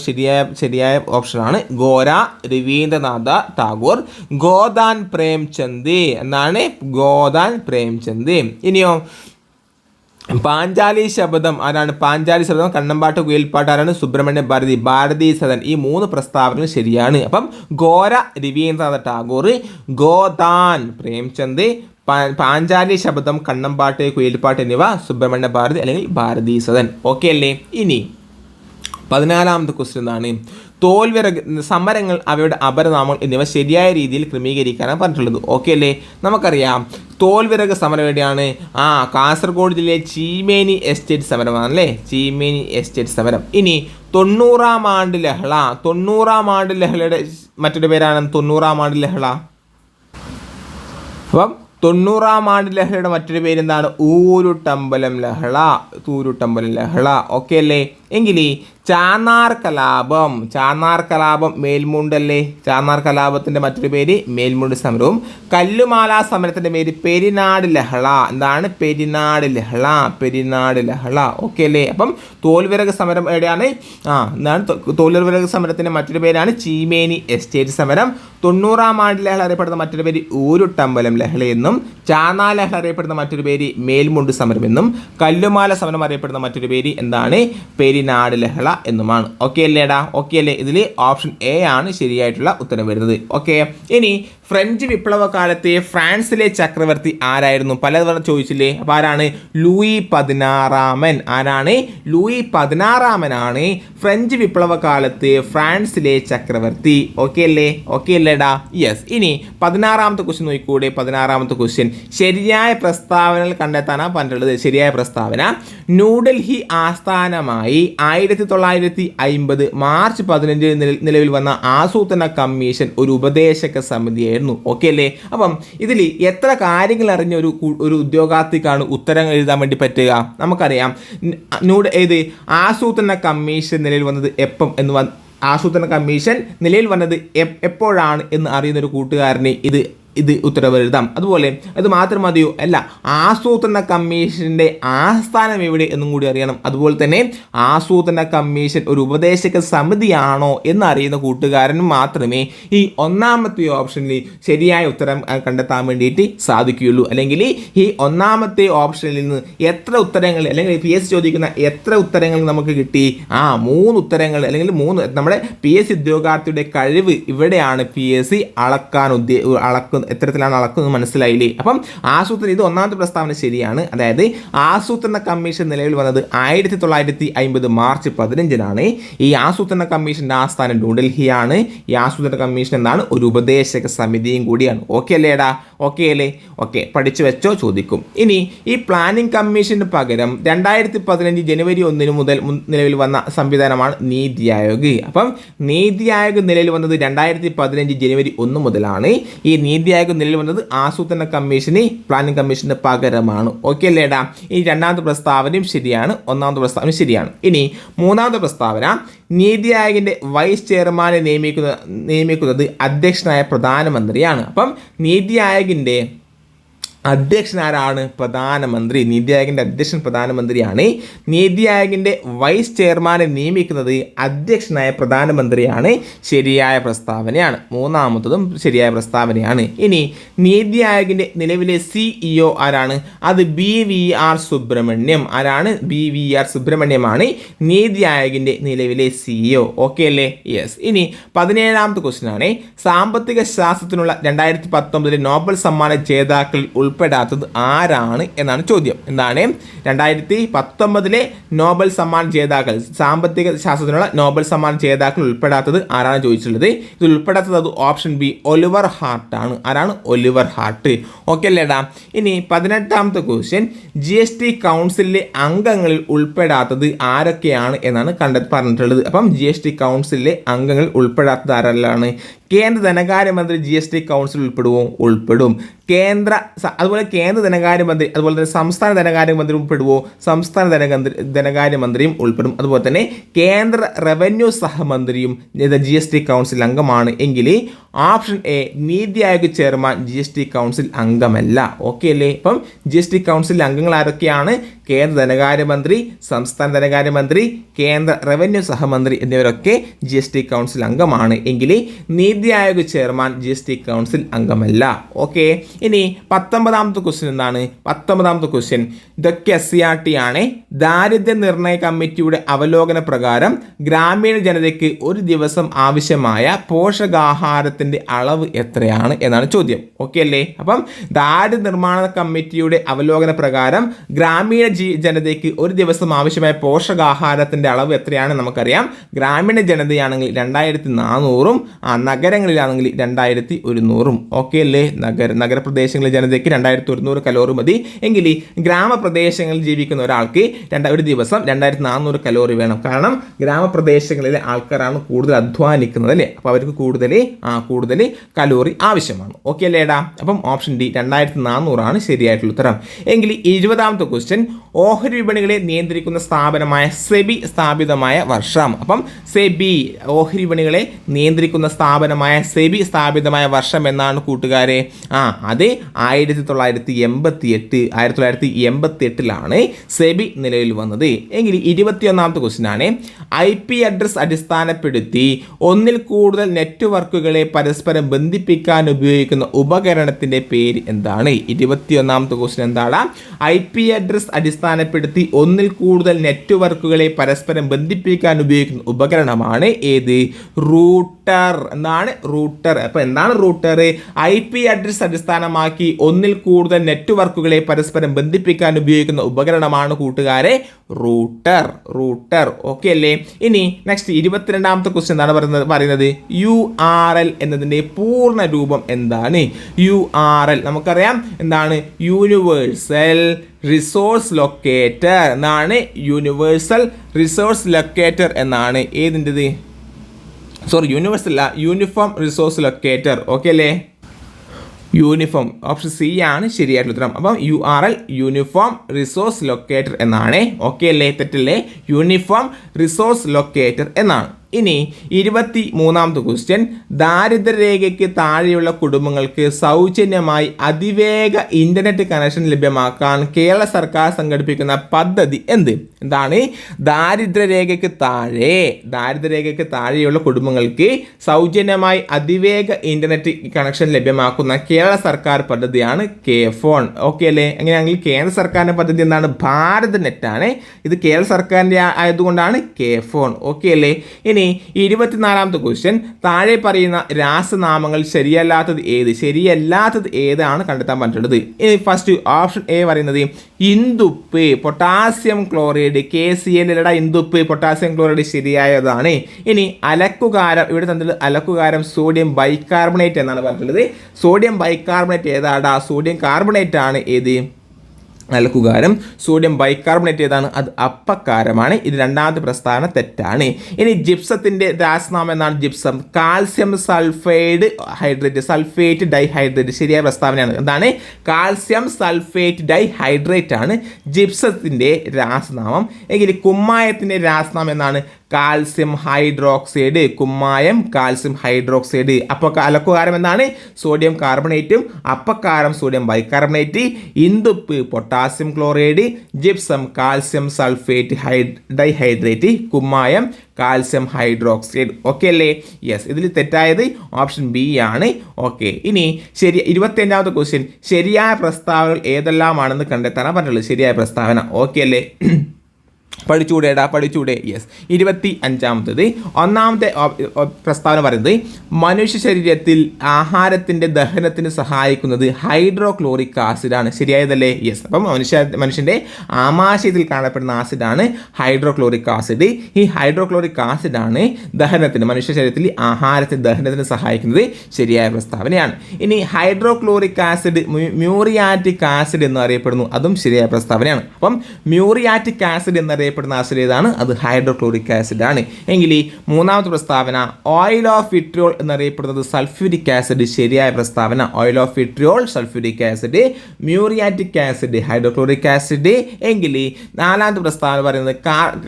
ശരിയായ ഓപ്ഷനാണ് ഘോര, രവീന്ദ്രനാഥ ടാഗോർ. ഗോദാൻ പ്രേംചന്ദ് എന്നാണ്, ഗോദാൻ പ്രേംചന്ദ്. ഇനിയോ പാഞ്ചാലി ശബദം ആരാണ്? പാഞ്ചാലി ശബദം കണ്ണമ്പാട്ട് കുയിൽപ്പാട്ട് ആരാണ്? സുബ്രഹ്മണ്യ ഭാരതി, ഭാരതി സദൻ. ഈ 3 പ്രസ്താവനകൾ ശരിയാണ്. അപ്പം ഘോര രവീന്ദ്രനാഥ ടാഗോർ, ഗോദാൻ പ്രേംചന്ദ്, പാഞ്ചാലി ശബദം കണ്ണമ്പാട്ട് കുയിൽപ്പാട്ട് എന്നിവ സുബ്രഹ്മണ്യ ഭാരതി അല്ലെങ്കിൽ ഭാരതി സദൻ. ഓക്കെ അല്ലേ? ഇനി 14ാമത്തെ ക്വസ്റ്റ്യൻ എന്താണ്? തോൽവിറക് സമരങ്ങൾ, അവയുടെ അപരനാമങ്ങൾ എന്നിവ ശരിയായ രീതിയിൽ ക്രമീകരിക്കാനാണ് പറഞ്ഞിട്ടുള്ളത്. ഓക്കെ അല്ലേ? നമുക്കറിയാം തോൽവിറക് സമരം എവിടെയാണ്? കാസർഗോഡ് ജില്ലയിലെ ചീമേനി എസ്റ്റേറ്റ് സമരമാണല്ലേ, ചീമേനി എസ്റ്റേറ്റ് സമരം. ഇനി 90ാം ആണ്ട് ലഹള, 90ാം ആണ്ട് ലഹളയുടെ മറ്റൊരു പേരാണ് 90ാം ആണ്ട് ലഹള. അപ്പം 90ാം ആണ്ട് ലഹളയുടെ മറ്റൊരു പേരെന്താണ്? ഊരുട്ടമ്പലം ലഹള, ഊരുട്ടമ്പലം ലഹള. ഓക്കെ അല്ലേ? എങ്കിൽ ചാന്നാർ കലാപം മേൽമുണ്ടല്ലേ, ചാന്നാർ കലാപത്തിൻ്റെ മറ്റൊരു പേര് മേൽമുണ്ട് സമരവും. കല്ലുമാല സമരത്തിൻ്റെ പേര് പെരിനാട് ലഹള. എന്താണ്? പെരിനാട് ലഹള. ഓക്കെ അല്ലേ? അപ്പം തോൽവിറക് സമരം എവിടെയാണ്? എന്താണ് തോൽവിറക് സമരത്തിൻ്റെ മറ്റൊരു പേരാണ് ചീമേനി എസ്റ്റേറ്റ് സമരം. 90ാം ആണ്ട് ലഹള അറിയപ്പെടുന്ന മറ്റൊരു പേര് ഊരുട്ടമ്പലം ലഹളയെന്നും, ചാന്നാർ ലഹള അറിയപ്പെടുന്ന മറ്റൊരു പേര് മേൽമുണ്ട് സമരമെന്നും, കല്ലുമാല സമരം അറിയപ്പെടുന്ന മറ്റൊരു പേര് എന്താണ്? പെരിനാട് ലഹള എന്നുമാണ്. ഓക്കെ അല്ലേടാ? ഓക്കെ അല്ലേ? ഇതിൽ ഓപ്ഷൻ എ ആണ് ശരിയായിട്ടുള്ള ഉത്തരം വരുന്നത്. ഓക്കെ. ഇനി ഫ്രഞ്ച് വിപ്ലവകാലത്തെ ഫ്രാൻസിലെ ചക്രവർത്തി ആരായിരുന്നു? പലതവണ ചോദിച്ചില്ലേ? അപ്പോൾ ആരാണ്? ലൂയി 16 ആരാണ്? ലൂയി 16 ഫ്രഞ്ച് വിപ്ലവകാലത്ത് ഫ്രാൻസിലെ ചക്രവർത്തി. ഓക്കെ അല്ലേ? ഓക്കെ അല്ലേടാ? യെസ്. ഇനി 16ാമത്തെ ക്വസ്റ്റ്യൻ നോക്കിക്കൂടെ? 16ാമത്തെ ക്വസ്റ്റ്യൻ ശരിയായ പ്രസ്താവനകൾ കണ്ടെത്താനാണ് പറഞ്ഞിട്ടുള്ളത്. ശരിയായ പ്രസ്താവന: ന്യൂഡൽഹി ആസ്ഥാനമായി 1950 മാർച്ച് 15 നിലവിൽ വന്ന ആസൂത്രണ കമ്മീഷൻ ഒരു ഉപദേശക സമിതിയായിരുന്നു. ഓക്കെ അല്ലേ? അപ്പം ഇതിൽ എത്ര കാര്യങ്ങൾ അറിഞ്ഞ ഒരു ഉദ്യോഗാർത്ഥിക്കാണ് ഉത്തരം എഴുതാൻ വേണ്ടി പറ്റുക? നമുക്കറിയാം ആസൂത്രണ കമ്മീഷൻ നിലയിൽ വന്നത് ആസൂത്രണ കമ്മീഷൻ നിലയിൽ വന്നത് എപ്പോഴാണ് എന്ന് അറിയുന്ന ഒരു കൂട്ടുകാരനെ ഇത് ഉത്തരവ് എഴുതാം. അതുപോലെ അത് മാത്രം മതിയോ? അല്ല, ആസൂത്രണ കമ്മീഷൻ്റെ ആസ്ഥാനം എവിടെ എന്നും കൂടി അറിയണം. അതുപോലെ തന്നെ ആസൂത്രണ കമ്മീഷൻ ഒരു ഉപദേശക സമിതിയാണോ എന്നറിയുന്ന കൂട്ടുകാരന് മാത്രമേ ഈ 1ാമത്തെ ഓപ്ഷനിൽ ശരിയായ ഉത്തരം കണ്ടെത്താൻ വേണ്ടിയിട്ട് സാധിക്കുകയുള്ളൂ. അല്ലെങ്കിൽ ഈ 1ാമത്തെ ഓപ്ഷനിൽ നിന്ന് എത്ര ഉത്തരങ്ങൾ, അല്ലെങ്കിൽ PS ചോദിക്കുന്ന എത്ര ഉത്തരങ്ങൾ നമുക്ക് കിട്ടി? 3 ഉത്തരങ്ങൾ, അല്ലെങ്കിൽ 3. നമ്മുടെ PS ഉദ്യോഗാർത്ഥിയുടെ കഴിവ് ഇവിടെയാണ് PS അളക്കുന്നത്. എത്തരത്തിലാണ് അളക്കുന്നത് മനസ്സിലായില്ലേ? അപ്പം ഇത് 1ാമത്തെ പ്രസ്താവന ശരിയാണ്. അതായത് ആസൂത്രണ കമ്മീഷൻ നിലവിൽ വന്നത് 1950 മാർച്ച് 15 ഈ ആസൂത്രണ കമ്മീഷൻ്റെ ആസ്ഥാനം ന്യൂഡൽഹിയാണ്. ഈ ആസൂത്രണ കമ്മീഷൻ എന്താണ്? ഒരു ഉപദേശക സമിതിയും കൂടിയാണ്. ഓക്കെ അല്ലേടാ? ഓക്കെ അല്ലേ? ഓക്കെ, പഠിച്ചു വെച്ചോ, ചോദിക്കും. ഇനി ഈ പ്ലാനിംഗ് കമ്മീഷന് പകരം 2015 ജനുവരി 1 മുതൽ നിലവിൽ വന്ന സംവിധാനമാണ് നീതി ആയോഗ്. അപ്പം നീതി ആയോഗ് നിലവിൽ വന്നത് 2015 ജനുവരി 1 മുതലാണ്. ഈ നീതി ആയോഗ് നിലവിൽ വന്നത് ആസൂത്രണ കമ്മീഷന്, പ്ലാനിംഗ് കമ്മീഷന് പകരമാണ്. ഓക്കെ അല്ലേടാ? ഈ 2ാമത്തെ പ്രസ്താവനയും ശരിയാണ്, 1ാമത്തെ പ്രസ്താവന ശരിയാണ്. ഇനി 3ാമത്തെ പ്രസ്താവന: നീതി ആയോഗിൻ്റെ വൈസ് ചെയർമാനെ നിയമിക്കുന്നത് അധ്യക്ഷനായ പ്രധാനമന്ത്രിയാണ്. അപ്പം നീതി ആയോഗിൻ്റെ അധ്യക്ഷൻ ആരാണ്? പ്രധാനമന്ത്രി. നീതി ആയോഗിൻ്റെ അധ്യക്ഷൻ പ്രധാനമന്ത്രിയാണ്. നീതി ആയോഗിൻ്റെ വൈസ് ചെയർമാനെ നിയമിക്കുന്നത് അധ്യക്ഷനായ പ്രധാനമന്ത്രിയാണ്. ശരിയായ പ്രസ്താവനയാണ്. 3ാമത്തതും ശരിയായ പ്രസ്താവനയാണ്. ഇനി നീതി ആയോഗിൻ്റെ നിലവിലെ CEO ആരാണ്? അത് BVR സുബ്രഹ്മണ്യം. ആരാണ്? BVR സുബ്രഹ്മണ്യമാണ് നീതി ആയോഗിൻ്റെ നിലവിലെ CEO. ഓക്കെ അല്ലേ? യെസ്. ഇനി 17ാമത്തെ ക്വസ്റ്റ്യൻ ആണ്, സാമ്പത്തിക ശാസ്ത്രത്തിനുള്ള 2019 നോബൽ സമ്മാന ജേതാക്കളിൽ ഉൾപ്പെടാത്തത് ആരാണ് എന്നാണ് ചോദ്യം. എന്താണ് 2019 നോബൽ സമ്മാൻ ജേതാക്കൾ, സാമ്പത്തിക ശാസ്ത്രത്തിനുള്ള നോബൽ സമ്മാൻ ജേതാക്കൾ ഉൾപ്പെടാത്തത് ആരാണ് ചോദിച്ചിട്ടുള്ളത്? ഇത് ഉൾപ്പെടാത്തത് അത് ഓപ്ഷൻ ബി ഒലിവർ ഹാർട്ട് ആണ്. ആരാണ്? Oliver heart. ഓക്കെ അല്ലേടാ. ഇനി 18ാമത്തെ ക്വസ്റ്റ്യൻ, GST കൗൺസിലിലെ അംഗങ്ങളിൽ ഉൾപ്പെടാത്തത് ആരൊക്കെയാണ് എന്നാണ് പറഞ്ഞിട്ടുള്ളത്. അപ്പം GST കൗൺസിലിലെ അംഗങ്ങൾ ഉൾപ്പെടാത്തത് ആരെല്ലാണ്? കേന്ദ്ര ധനകാര്യമന്ത്രി GST കൗൺസിൽ ഉൾപ്പെടുമോ? ഉൾപ്പെടും. അതുപോലെ കേന്ദ്ര ധനകാര്യമന്ത്രി, അതുപോലെ തന്നെ സംസ്ഥാന ധനകാര്യമന്ത്രി ഉൾപ്പെടുമോ? സംസ്ഥാന ധനകാര്യമന്ത്രിയും ഉൾപ്പെടും. അതുപോലെ തന്നെ കേന്ദ്ര റവന്യൂ സഹമന്ത്രിയും GST കൗൺസിൽ അംഗമാണ് എങ്കിൽ option A Niti Aayog chairman GST council അംഗമല്ല. ഓക്കെ അല്ലേ? അപ്പം GST കൗൺസിൽ അംഗങ്ങൾ ആരൊക്കെയാണ്? കേന്ദ്ര ധനകാര്യമന്ത്രി, സംസ്ഥാന ധനകാര്യമന്ത്രി, കേന്ദ്ര റവന്യൂ സഹമന്ത്രി എന്നിവരൊക്കെ GST കൗൺസിൽ അംഗമാണ് എങ്കിൽ Niti Aayog chairman GST council അംഗമല്ല. ഓക്കെ. ഇനി 19ാമത്തെ ക്വസ്റ്റ്യൻ എന്താണ്? 19ാമത്തെ ക്വസ്റ്റ്യൻ ഇതൊക്കെ SCRT ആണ്. ദാരിദ്ര്യ നിർണയ കമ്മിറ്റിയുടെ അവലോകന പ്രകാരം ഗ്രാമീണ ജനതയ്ക്ക് ഒരു ദിവസം ആവശ്യമായ പോഷകാഹാരത്തിന്റെ അളവ് എത്രയാണ് എന്നാണ് ചോദ്യം. ഓക്കെ അല്ലേ? അപ്പം ദാരിദ്ര്യ നിർമ്മാണ കമ്മിറ്റിയുടെ അവലോകന പ്രകാരം ഗ്രാമീണ ജനതയ്ക്ക് ഒരു ദിവസം ആവശ്യമായ പോഷകാഹാരത്തിന്റെ അളവ് എത്രയാണ് നമുക്കറിയാം. ഗ്രാമീണ ജനതയാണെങ്കിൽ 2400-ഉം നഗരങ്ങളിലാണെങ്കിൽ 2100-ഉം. ഓക്കെ അല്ലേ? നഗരപ്രദേശങ്ങളിലെ ജനതയ്ക്ക് 2100 കലോറി മതി എങ്കിൽ ഗ്രാമപ്രദേശങ്ങളിൽ ജീവിക്കുന്ന ഒരാൾക്ക് ഒരു ദിവസം 2400 കലോറി വേണം. കാരണം ഗ്രാമപ്രദേശങ്ങളിലെ ആൾക്കാരാണ് കൂടുതൽ അധ്വാനിക്കുന്നത് അല്ലേ? അപ്പോൾ അവർക്ക് കൂടുതൽ കലോറി ആവശ്യമാണ്. ഓക്കെ അല്ലേടാ? അപ്പം ഓപ്ഷൻ ഡി 2400 ശരിയായിട്ടുള്ള ഉത്തരം. എങ്കിൽ 20ാമത്തെ ക്വസ്റ്റ്യൻ, ഓഹരി വിപണികളെ നിയന്ത്രിക്കുന്ന സ്ഥാപനമായ സെബി സ്ഥാപിതമായ വർഷം. അപ്പം സെബി, ഓഹരി വിപണികളെ നിയന്ത്രിക്കുന്ന സ്ഥാപനമായ സെബി സ്ഥാപിതമായ വർഷം എന്നാണ് കൂട്ടുകാരെ. അത് 1988 സെബി നിലവിൽ വന്നത്. എങ്കിൽ 21ാമത്തെ ക്വസ്റ്റ്യൻ ആണ്, IP അഡ്രസ് അടിസ്ഥാനപ്പെടുത്തി ഒന്നിൽ കൂടുതൽ നെറ്റ്വർക്കുകളെ പരസ്പരം ബന്ധിപ്പിക്കാൻ ഉപയോഗിക്കുന്ന ഉപകരണത്തിന്റെ പേര് എന്താണ്? 21ാമത്തെ ക്വസ്റ്റ്യൻ എന്താണ്? IP അഡ്രസ് അടിസ്ഥാനപ്പെടുത്തി ഒന്നിൽ കൂടുതൽ നെറ്റ്വർക്കുകളെ പരസ്പരം ബന്ധിപ്പിക്കാൻ ഉപയോഗിക്കുന്ന ഉപകരണമാണ് ഏത്? റൂട്ടർ. എന്താണ്? റൂട്ടർ. അപ്പൊ എന്താണ് റൂട്ടർ? IP അഡ്രസ് അടിസ്ഥാനമാക്കി ഒന്നിൽ കൂടുതൽ നെറ്റ്വർക്കുകളെ പരസ്പരം ബന്ധിപ്പിക്കാൻ ഉപയോഗിക്കുന്ന ഉപകരണമാണ് കൂട്ടുകാരെ റൂട്ടർ. ഓക്കെ അല്ലേ? ഇനി നെക്സ്റ്റ് 22ാമത്തെ ക്വസ്റ്റ്യൻ എന്താണ് പറയുന്നത്? URL എന്നതിന്റെ പൂർണ്ണ രൂപം എന്താണ്? URL നമുക്കറിയാം എന്താണ്? യൂണിവേഴ്സൽ റിസോഴ്സ് ലൊക്കേറ്റർ എന്നാണ്. യൂണിവേഴ്സൽ റിസോഴ്സ് ലൊക്കേറ്റർ എന്നാണ് ഏതിൻ്റെത്? യൂണിവേഴ്സൽ അല്ല, യൂണിഫോം റിസോഴ്സ് ലൊക്കേറ്റർ. ഓക്കെ അല്ലേ? യൂണിഫോം. ഓപ്ഷൻ സി ആണ് ശരിയായിട്ടുള്ള ഉത്തരം. അപ്പം URL യൂണിഫോം റിസോഴ്സ് ലൊക്കേറ്റർ എന്നാണ്. ഓക്കെ അല്ലേ? തെറ്റല്ലേ? യൂണിഫോം റിസോഴ്സ് ലൊക്കേറ്റർ എന്നാണ്. ഇനി 23ാമത്തെ ക്വസ്റ്റ്യൻ, ദാരിദ്ര്യരേഖയ്ക്ക് താഴെയുള്ള കുടുംബങ്ങൾക്ക് സൗജന്യമായി അതിവേഗ ഇന്റർനെറ്റ് കണക്ഷൻ ലഭ്യമാക്കാൻ കേരള സർക്കാർ സംഘടിപ്പിക്കുന്ന പദ്ധതി എന്താണ്? ദാരിദ്ര്യരേഖയ്ക്ക് താഴെയുള്ള കുടുംബങ്ങൾക്ക് സൗജന്യമായി അതിവേഗ ഇന്റർനെറ്റ് കണക്ഷൻ ലഭ്യമാക്കുന്ന കേരള സർക്കാർ പദ്ധതിയാണ് K-Phone. ഓക്കെ അല്ലേ? അങ്ങനെയാണെങ്കിൽ കേന്ദ്ര സർക്കാരിന്റെ പദ്ധതി എന്താണ്? ഭാരത് നെറ്റ് ആണ്. ഇത് കേരള സർക്കാരിന്റെ ആയതുകൊണ്ടാണ് K-Phone. ഓക്കെ അല്ലേ? ഇനി 24ാമത്തെ ക്വസ്റ്റ്യൻ, താഴെ പറയുന്ന രാസനാമങ്ങൾ ശരിയല്ലാത്തത് ഏതാണ് കണ്ടെത്താൻ പറ്റുള്ളത്? ഫസ്റ്റ് ഓപ്ഷൻ എ പറയുന്നത് ഇന്ദുപ്പ്, പൊട്ടാസ്യം ക്ലോറൈഡ്, KCl. ഇന്ദുപ്പ്, പൊട്ടാസ്യം ക്ലോറൈഡ് ശരിയായതാണ്. ഇനി അലക്കുകാരം, ഇവിടെ തന്നിട്ട് അലക്കുകാരം സോഡിയം ബൈകാർബണേറ്റ് എന്നാണ് പറഞ്ഞിട്ടുള്ളത്. സോഡിയം ബൈകാർബണേറ്റ് ഏതാടാ? സോഡിയം കാർബണേറ്റ് ആണ്. ഏത്? അലക്കുകാരം. സോഡിയം ബൈകാർബണേറ്റ് ഏതാണ്? അത് അപ്പക്കാരമാണ്. ഇത് രണ്ടാമത്തെ പ്രസ്താവന തെറ്റാണ്. ഇനി ജിപ്സത്തിന്റെ രാസനാമം എന്നാണ്? ജിപ്സം. കാൽസ്യം സൾഫേറ്റ് ഡൈഹൈഡ്രേറ്റ് ശരിയായ പ്രസ്താവനയാണ്. എന്താണ്? കാൽസ്യം സൾഫേറ്റ് ഡൈഹൈഡ്രേറ്റ് ആണ് ജിപ്സത്തിന്റെ രാസനാമം. എങ്കിൽ കുമ്മായത്തിന്റെ രാസനാമം എന്നാണ്? Calcium hydroxide. കുമ്മായം കാൽസ്യം ഹൈഡ്രോക്സൈഡ്. അപ്പോൾ അലക്കുകാരം എന്താണ്? സോഡിയം കാർബണേറ്റും അപ്പക്കാരം സോഡിയം ബൈകാർബണേറ്റ്. ഇന്ദുപ്പ് potassium chloride. Gypsum calcium sulphate dihydrate. കുമ്മായം കാൽസ്യം ഹൈഡ്രോക്സൈഡ്. ഓക്കെ അല്ലേ? യെസ്. ഇതിൽ തെറ്റായത് ഓപ്ഷൻ ബി ആണ്. ഓക്കെ. ഇനി 25ാമത്തെ ക്വസ്റ്റ്യൻ, ശരിയായ പ്രസ്താവനകൾ ഏതെല്ലാമാണെന്ന് കണ്ടെത്താനാണ് പറഞ്ഞിട്ടുള്ളത്. ശരിയായ പ്രസ്താവന. ഓക്കെ അല്ലേ? പഠിച്ചൂടെ യെസ്. 25ാമത്തേത് ഒന്നാമത്തെ പ്രസ്താവന പറയുന്നത് മനുഷ്യ ശരീരത്തിൽ ആഹാരത്തിൻ്റെ ദഹനത്തിന് സഹായിക്കുന്നത് ഹൈഡ്രോക്ലോറിക് ആസിഡാണ്. ശരിയായതല്ലേ? യെസ്. അപ്പം മനുഷ്യൻ്റെ ആമാശയത്തിൽ കാണപ്പെടുന്ന ആസിഡാണ് ഹൈഡ്രോക്ലോറിക് ആസിഡ്. ഈ ഹൈഡ്രോക്ലോറിക് ആസിഡാണ് ദഹനത്തിന്, മനുഷ്യ ശരീരത്തിൽ ആഹാരത്തിൻ്റെ ദഹനത്തിന് സഹായിക്കുന്നത്. ശരിയായ പ്രസ്താവനയാണ്. ഇനി ഹൈഡ്രോക്ലോറിക് ആസിഡ് മ്യൂറിയാറ്റിക് ആസിഡ് എന്നറിയപ്പെടുന്നു. അതും ശരിയായ പ്രസ്താവനയാണ്. അപ്പം മ്യൂറിയാറ്റിക് ആസിഡ് എന്നറിയപ്പെടുന്ന ആസിഡ് ഏതാണ്? അത് ഹൈഡ്രോക്ലോറിക് ആസിഡ് ആണ്. എങ്കിൽ മൂന്നാമത്തെ പ്രസ്താവന ഓയിൽ ഓഫ് വിട്രിയോൾ എന്നറിയപ്പെടുന്നത് സൾഫ്യൂരിക് ആസിഡ്. ശരിയായ പ്രസ്താവന. Oil of vitriol sulphuric acid, muriatic acid hydrochloric acid. എങ്കിൽ നാലാമത്തെ പ്രസ്താവന പറയുന്നത്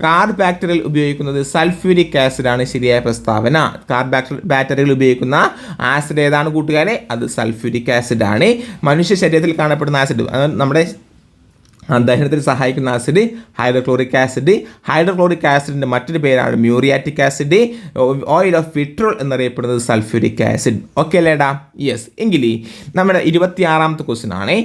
കാർ ബാക്ടീരിയൽ ഉപയോഗിക്കുന്നത് സൾഫ്യൂരിക് ആസിഡ് ആണ്. ശരിയായ പ്രസ്താവന. കാർ ബാക്ടീരിയൽ ഉപയോഗിക്കുന്ന ആസിഡ് ഏതാണ് കൂട്ടുകാരെ? അത് സൾഫ്യൂരിക് ആസിഡ് ആണ്. മനുഷ്യ ശരീരത്തിൽ കാണപ്പെടുന്ന ആസിഡ്, നമ്മുടെ ദഹനത്തിന് സഹായിക്കുന്ന ആസിഡ് ഹൈഡ്രോക്ലോറിക് ആസിഡ്. ഹൈഡ്രോക്ലോറിക് ആസിഡിൻ്റെ മറ്റൊരു പേരാണ് muriatic acid. Oil of vitriol എന്നറിയപ്പെടുന്നത് സൾഫ്യൂരിക് ആസിഡ്. ഓക്കെ അല്ലേടാ? യെസ്. എങ്കിൽ നമ്മുടെ 26ാമത്തെ ക്വസ്റ്റ്യൻ ആണ്,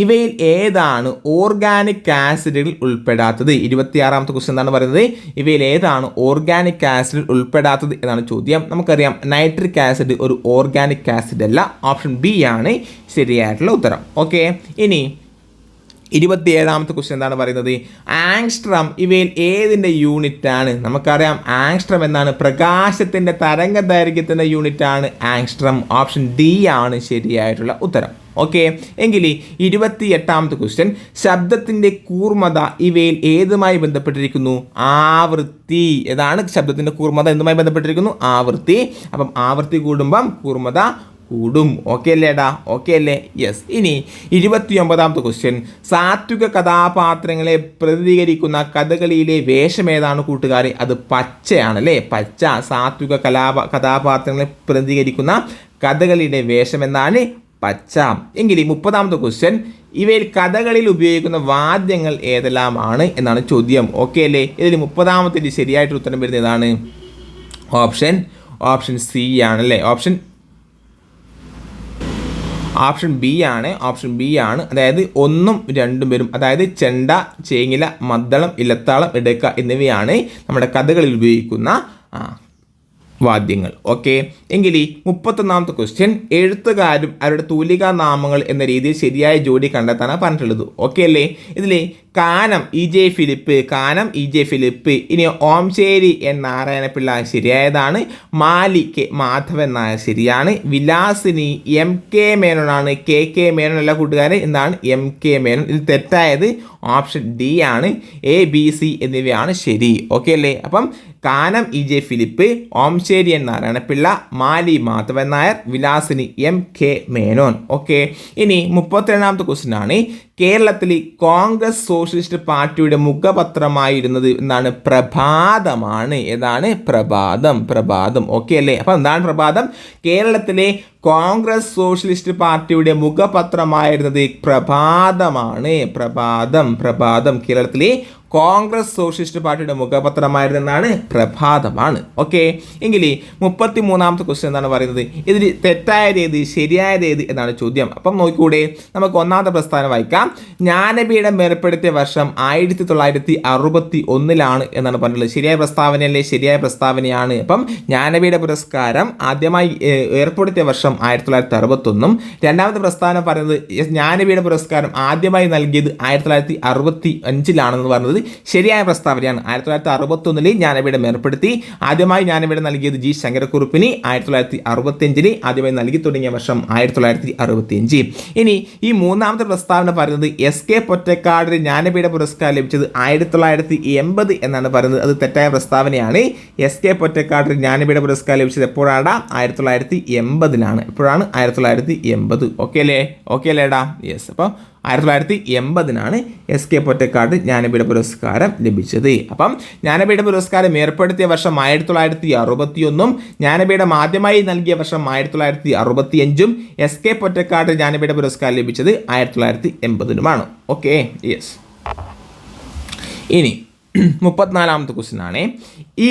ഇവയിൽ ഏതാണ് ഓർഗാനിക് ആസിഡുകൾ ഉൾപ്പെടാത്തത്? 26ാമത്തെ ക്വസ്റ്റ്യൻ എന്താണ് പറയുന്നത്? ഇവയിൽ ഏതാണ് ഓർഗാനിക് ആസിഡ് ഉൾപ്പെടാത്തത് എന്നാണ് ചോദ്യം. നമുക്കറിയാം നൈട്രിക് ആസിഡ് ഒരു ഓർഗാനിക് ആസിഡ് അല്ല. ഓപ്ഷൻ ബി ആണ് ശരിയായിട്ടുള്ള ഉത്തരം. ഓക്കെ. ഇനി 27ാമത്തെ ക്വസ്റ്റ്യൻ എന്താണ് പറയുന്നത്? ആങ്സ്ട്രം ഇവയിൽ ഏതിൻ്റെ യൂണിറ്റ് ആണ്? നമുക്കറിയാം ആങ്സ്ട്രം എന്നാണ് പ്രകാശത്തിൻ്റെ തരംഗ ദൈർഘ്യത്തിൻ്റെ യൂണിറ്റ് ആണ് ആങ്സ്ട്രം. ഓപ്ഷൻ ഡി ആണ് ശരിയായിട്ടുള്ള ഉത്തരം. ഓക്കെ. എങ്കിൽ 28ാമത്തെ ക്വസ്റ്റ്യൻ ശബ്ദത്തിൻ്റെ കൂർമ്മത ഇവയിൽ ഏതുമായി ബന്ധപ്പെട്ടിരിക്കുന്നു? ആവൃത്തി. ഏതാണ് ശബ്ദത്തിൻ്റെ കൂർമ്മത? എന്തുമായി ബന്ധപ്പെട്ടിരിക്കുന്നു? ആവൃത്തി. അപ്പം ആവൃത്തി കൂടുമ്പം കൂർമ്മത കൂടും. ഓക്കെ അല്ലേടാ? ഓക്കെ അല്ലേ? യെസ്. ഇനി 29ാമത്തെ ക്വസ്റ്റ്യൻ സാത്വിക കഥാപാത്രങ്ങളെ പ്രതിനിധീകരിക്കുന്ന കഥകളിയിലെ വേഷം ഏതാണ് കൂട്ടുകാരെ? അത് പച്ചയാണല്ലേ? പച്ച. സാത്വിക കഥാപാത്രങ്ങളെ പ്രതിനിധീകരിക്കുന്ന കഥകളിയുടെ വേഷം എന്താണ്? പച്ച. എങ്കിൽ 30ാമത്തെ ക്വസ്റ്റ്യൻ ഇവയിൽ കഥകളിൽ ഉപയോഗിക്കുന്ന വാദ്യങ്ങൾ ഏതെല്ലാമാണ് എന്നാണ് ചോദ്യം. ഓക്കെ അല്ലേ? ഇതിൽ 30ാമത്തെ ശരിയായിട്ട് ഉത്തരം വരുന്നത് ഏതാണ്? ഓപ്ഷൻ സി ആണല്ലേ? ഓപ്ഷൻ ബി ആണ്. അതായത് 1ഉം 2ഉം വരും. അതായത് ചെണ്ട, ചേങ്ങില, മദ്ദളം, ഇലത്താളം, ഇടയ്ക്ക എന്നിവയാണ് നമ്മുടെ കഥകളിൽ ഉപയോഗിക്കുന്ന വാദ്യങ്ങൾ. ഓക്കെ. എങ്കിൽ 31ാമത്തെ ക്വസ്റ്റ്യൻ എഴുത്തുകാരും അവരുടെ തൂലികാ നാമങ്ങൾ എന്ന രീതിയിൽ ശരിയായ ജോഡി കണ്ടെത്താനാണ് പറഞ്ഞിട്ടുള്ളത്. ഓക്കെ അല്ലേ? ഇതിൽ കാനം ഇ ജെ ഫിലിപ്പ്. ഇനി ഓംശേരി എൻ നാരായണപിള്ള ശരിയായതാണ്. മാലി കെ മാധവൻ നായർ ശരിയാണ്. വിലാസിനി എം കെ മേനോനാണ്. കെ മേനോൻ അല്ല കൂട്ടുകാരെ, എന്താണ്? M K Menon. ഇത് തെറ്റായത് ഓപ്ഷൻ ഡി ആണ്. എ ബി സി എന്നിവയാണ് ശരി. ഓക്കെ അല്ലേ? അപ്പം Kanam E J Philip, Omcheri N Narayanapillai, Mali Madhavan Nair, Vilasini M K Menon. Okay. ഇനി 32ാമത്തെ ക്വസ്റ്റ്യൻ ആണ്, കേരളത്തിൽ കോൺഗ്രസ് സോഷ്യലിസ്റ്റ് പാർട്ടിയുടെ മുഖപത്രമായിരുന്നത് എന്താണ്? പ്രഭാതമാണ്. ഏതാണ്? പ്രഭാതം. ഓക്കെ അല്ലേ? അപ്പം എന്താണ് പ്രഭാതം? കേരളത്തിലെ കോൺഗ്രസ് സോഷ്യലിസ്റ്റ് പാർട്ടിയുടെ മുഖപത്രമായിരുന്നത് പ്രഭാതമാണ്. പ്രഭാതം. കേരളത്തിലെ കോൺഗ്രസ് സോഷ്യലിസ്റ്റ് പാർട്ടിയുടെ മുഖപത്രമായിരുന്നാണ് പ്രഭാതമാണ്. ഓക്കെ. എങ്കിൽ 33ാമത്തെ ക്വസ്റ്റ്യൻ എന്താണ് പറയുന്നത്? ഇതിൽ തെറ്റായത് ഏത്, ശരിയായത് ഏത് എന്നാണ് ചോദ്യം. അപ്പം നോക്കിക്കൂടെ? നമുക്ക് ഒന്നാമത്തെ പ്രസ്താവന വായിക്കാം. ജ്ഞാനപീഠം ഏർപ്പെടുത്തിയ വർഷം 1961 എന്നാണ് പറഞ്ഞിട്ടുള്ളത്. ശരിയായ പ്രസ്താവനയല്ലേ? ശരിയായ പ്രസ്താവനയാണ്. അപ്പം ജ്ഞാനപീഠ പുരസ്കാരം ആദ്യമായി ഏർപ്പെടുത്തിയ വർഷം 1961. രണ്ടാമത്തെ പ്രസ്താവന പറയുന്നത് ജ്ഞാനപീഠ പുരസ്കാരം ആദ്യമായി നൽകിയത് 1965 പറഞ്ഞത് ശരിയായ പ്രസ്താവനയാണ്. 1961 ജ്ഞാനപീഠം ഏർപ്പെടുത്തി. ആദ്യമായി ജ്ഞാനപീഠം നൽകിയത് ജി ശങ്കരക്കുറുപ്പിന്. 1965 ആദ്യമായി നൽകി തുടങ്ങിയ വർഷം 1965. ഇനി ഈ മൂന്നാമത്തെ പ്രസ്താവന പറയുന്നത് എസ് കെ പൊറ്റക്കാടിന് ജ്ഞാനപീഠ പുരസ്കാരം ലഭിച്ചത് 1980 എന്നാണ് പറയുന്നത്. അത് തെറ്റായ പ്രസ്താവനയാണ്. എസ് കെ പൊറ്റക്കാടിന് ജ്ഞാനപീഠ പുരസ്കാരം ലഭിച്ചത് എപ്പോഴാണ്? 1980. എപ്പോഴാണ്? 1980. ഓക്കെ അല്ലേടാ? യെസ്. അപ്പോൾ 1980 എസ് കെ പൊറ്റക്കാട് ജ്ഞാനപീഠ പുരസ്കാരം ലഭിച്ചത്. അപ്പം ജ്ഞാനപീഠ പുരസ്കാരം ഏർപ്പെടുത്തിയ വർഷം 1961, ജ്ഞാനപീഠം ആദ്യമായി നൽകിയ വർഷം 1965, എസ് കെ പൊറ്റക്കാട് ജ്ഞാനപീഠ പുരസ്കാരം ലഭിച്ചത് 1980. ഓക്കെ. യെസ്. ഇനി 34ാമത്തെ ക്വസ്റ്റ്യൻ ആണ്, ഈ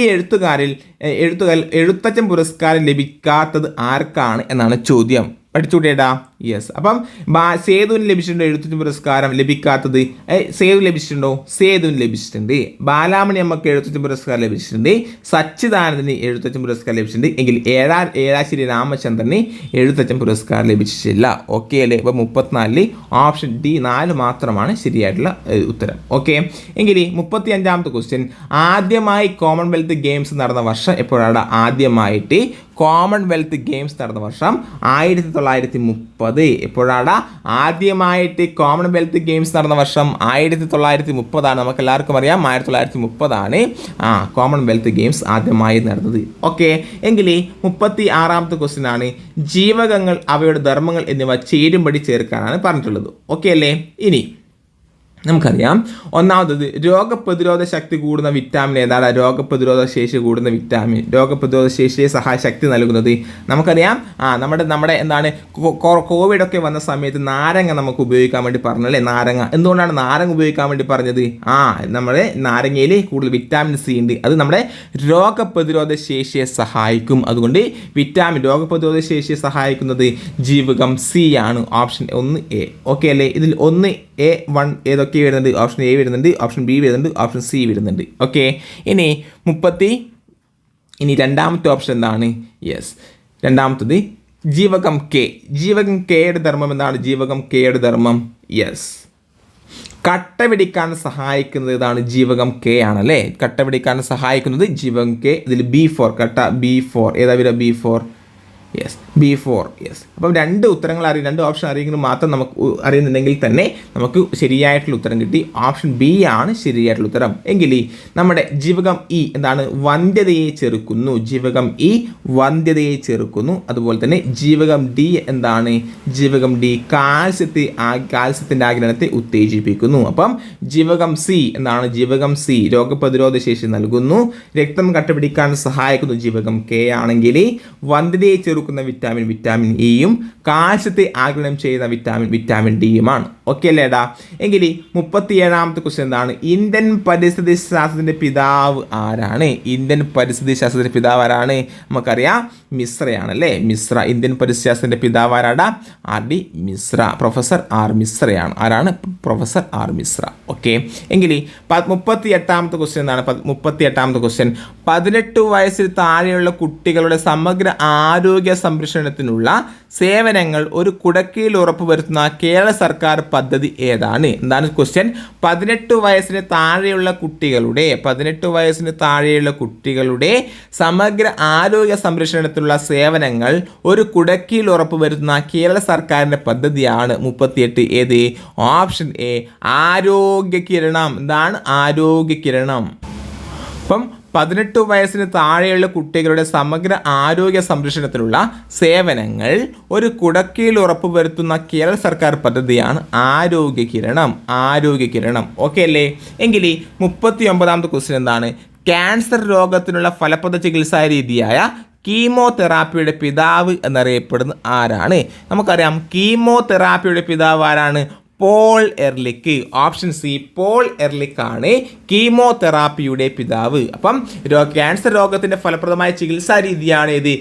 എഴുത്തച്ഛൻ പുരസ്കാരം ലഭിക്കാത്തത് ആർക്കാണ് എന്നാണ് ചോദ്യം. പഠിച്ചുകൂടേടാ? യെസ്. അപ്പം സേതുവിന് ലഭിച്ചിട്ടുണ്ടോ എഴുത്തച്ഛൻ പുരസ്കാരം? ലഭിക്കാത്തത് സേതു ലഭിച്ചിട്ടുണ്ടോ? സേതുവിന് ലഭിച്ചിട്ടുണ്ട്. ബാലാമണി അമ്മക്ക് എഴുത്തച്ഛൻ പുരസ്കാരം ലഭിച്ചിട്ടുണ്ട്. സച്ചിദാനന്ദന് എഴുത്തച്ഛൻ പുരസ്കാരം ലഭിച്ചിട്ടുണ്ട്. എങ്കിൽ ഏഴാശ്ശേരി രാമചന്ദ്രന് എഴുത്തച്ഛൻ പുരസ്കാരം ലഭിച്ചിട്ടില്ല. ഓക്കെ അല്ലേ? ഇപ്പം 34 ഓപ്ഷൻ ഡി 4 മാത്രമാണ് ശരിയായിട്ടുള്ള ഉത്തരം. ഓക്കെ. എങ്കിൽ 35ാമത്തെ ക്വസ്റ്റ്യൻ, ആദ്യമായി കോമൺവെൽത്ത് ഗെയിംസ് നടന്ന വർഷം എപ്പോഴാണ്? ആദ്യമായിട്ട് കോമൺവെൽത്ത് ഗെയിംസ് നടന്ന വർഷം 1930. എപ്പോഴാണ് ആദ്യമായിട്ട് കോമൺവെൽത്ത് ഗെയിംസ് നടന്ന വർഷം? 1930. നമുക്ക് എല്ലാവർക്കും അറിയാം 1930 കോമൺവെൽത്ത് ഗെയിംസ് ആദ്യമായി നടന്നത്. ഓക്കെ. എങ്കിൽ 36ാമത്തെ ക്വസ്റ്റ്യൻ ആണ്, ജീവകങ്ങൾ അവയുടെ ധർമ്മങ്ങൾ എന്നിവ ചേരുംപടി ചേർക്കാനാണ് പറഞ്ഞിട്ടുള്ളത്. ഓക്കെ അല്ലേ? ഇനി നമുക്കറിയാം ഒന്നാമത്തത് രോഗപ്രതിരോധ ശക്തി കൂടുന്ന വിറ്റാമിൻ ഏതാണ്? രോഗപ്രതിരോധ ശേഷി കൂടുന്ന വിറ്റാമിൻ, രോഗപ്രതിരോധ ശേഷിയെ ശക്തി നൽകുന്നത് നമ്മുടെ എന്താണ് കോവിഡ് ഒക്കെ വന്ന സമയത്ത് നാരങ്ങ നമുക്ക് ഉപയോഗിക്കാൻ വേണ്ടി പറഞ്ഞല്ലേ? നാരങ്ങ എന്തുകൊണ്ടാണ് നാരങ്ങ ഉപയോഗിക്കാൻ വേണ്ടി പറഞ്ഞത്? നമ്മുടെ നാരങ്ങയിൽ കൂടുതൽ വിറ്റാമിൻ സി ഉണ്ട്. അത് നമ്മുടെ രോഗപ്രതിരോധ ശേഷിയെ സഹായിക്കും. അതുകൊണ്ട് രോഗപ്രതിരോധ ശേഷിയെ സഹായിക്കുന്നത് ജീവകം സി ആണ്. Option 1A. ഓക്കെ അല്ലേ? ഇതിൽ 1A1 ഏതൊക്കെ വരുന്നുണ്ട്? ഓപ്ഷൻ എ വരുന്നുണ്ട്, ഓപ്ഷൻ ബി വരുന്നുണ്ട്, ഓപ്ഷൻ സി വരുന്നുണ്ട്. ഓക്കെ. ഇനി രണ്ടാമത്തെ ഓപ്ഷൻ എന്താണ്? യെസ്, രണ്ടാമത്തത് ജീവകം കെ. ജീവകം കെയുടെ ധർമ്മം എന്താണ്? ജീവകം കെയുടെ ധർമ്മം യെസ് കട്ട പിടിക്കാൻ സഹായിക്കുന്നത് ഇതാണ്. ജീവകം കെ ആണല്ലേ കട്ട പിടിക്കാൻ സഹായിക്കുന്നത് ജീവകം കെ. ഇതിൽ B4 കട്ട B4 ഏതാ വരിക? B4 yes, B4 yes. അപ്പം 2 ഉത്തരങ്ങൾ രണ്ട് ഓപ്ഷൻ അറിയുന്നത് മാത്രം നമുക്ക് അറിയുന്നുണ്ടെങ്കിൽ തന്നെ നമുക്ക് ശരിയായിട്ടുള്ള ഉത്തരം കിട്ടി. ഓപ്ഷൻ ബി ആണ് ശരിയായിട്ടുള്ള ഉത്തരം. എങ്കിൽ നമ്മുടെ ജീവകം ഇ എന്താണ്? വന്ധ്യതയെ ചെറുക്കുന്നു. ജീവകം ഇ വന്ധ്യതയെ ചെറുക്കുന്നു. അതുപോലെ തന്നെ ജീവകം ഡി എന്താണ്? ജീവകം ഡി കാൽസ്യത്തിൻ്റെ ആഗിരണത്തെ ഉത്തേജിപ്പിക്കുന്നു. അപ്പം ജീവകം സി എന്താണ്? ജീവകം സി രോഗപ്രതിരോധ ശേഷി നൽകുന്നു. രക്തം കട്ടപിടിക്കാൻ സഹായിക്കുന്നു ജീവകം കെ ആണെങ്കിൽ. വന്ധ്യതയെ ചെറുക്കുന്ന വിറ്റാമിൻ ഇയും കാൽസ്യത്തെ ആഗിരണം ചെയ്യുന്ന വിറ്റാമിൻ ഡിയുമാണ്. ഓക്കെ അല്ലേടാ? എങ്കിൽ 37ാമത്തെ ക്വസ്റ്റ്യൻ എന്താണ്? ഇന്ത്യൻ പരിസ്ഥിതി ശാസ്ത്രത്തിന്റെ പിതാവ് ആരാണ്? ഇന്ത്യൻ പരിസ്ഥിതി ശാസ്ത്രത്തിന്റെ പിതാവ് ആരാണ്? നമുക്കറിയാം മിശ്രയാണല്ലേ? മിശ്ര. ഇന്ത്യൻ പരിസ്ഥിതി ശാസ്ത്രത്തിന്റെ പിതാവ് ആരാടാ? R.D. മിശ്ര. പ്രൊഫസർ ആർ മിശ്രയാണ്. ആരാണ്? Professor R Mishra. ഓക്കെ. എങ്കിൽ 38ാമത്തെ ക്വസ്റ്റ്യൻ എന്താണ്? 38ാമത്തെ ക്വസ്റ്റ്യൻ, 18 വയസ്സിൽ താഴെയുള്ള കുട്ടികളുടെ സമഗ്ര ആരോഗ്യ സംരക്ഷണത്തിനുള്ള സേവനങ്ങൾ ഒരു കുടക്കീഴിൽ ഉറപ്പുവരുത്തുന്ന കേരള സർക്കാർ പദ്ധതി ഏതാണ്? എന്താണ് ക്വസ്റ്റ്യൻ? 18 വയസ്സിന് താഴെയുള്ള കുട്ടികളുടെ സമഗ്ര ആരോഗ്യ സംരക്ഷണത്തിനുള്ള സേവനങ്ങൾ ഒരു കുടക്കീഴിൽ ഉറപ്പുവരുത്തുന്ന കേരള സർക്കാരിൻ്റെ പദ്ധതിയാണ് 38. ഏത്? Option A Arogyakiranam. എന്താണ്? ആരോഗ്യകിരണം. അപ്പം 18 വയസ്സിന് താഴെയുള്ള കുട്ടികളുടെ സമഗ്ര ആരോഗ്യ സംരക്ഷണത്തിനുള്ള സേവനങ്ങൾ ഒരു കുടക്കീഴിൽ ഉറപ്പുവരുത്തുന്ന കേരള സർക്കാർ പദ്ധതിയാണ് ആരോഗ്യകിരണം. ഓക്കെ അല്ലേ? എങ്കിൽ 39ാമത്തെ ക്വസ്റ്റ്യൻ എന്താണ്? ക്യാൻസർ രോഗത്തിനുള്ള ഫലപ്രദ ചികിത്സാ രീതിയായ കീമോതെറാപ്പിയുടെ പിതാവ് എന്നറിയപ്പെടുന്ന ആരാണ്? നമുക്കറിയാം കീമോതെറാപ്പിയുടെ പിതാവ് ആരാണ്? Paul Ehrlich. Option C Paul Ehrlich ആണ് കീമോതെറാപ്പിയുടെ പിതാവ്. അപ്പം ക്യാൻസർ രോഗത്തിൻ്റെ ഫലപ്രദമായ ചികിത്സാ രീതിയാണ് ഇത്?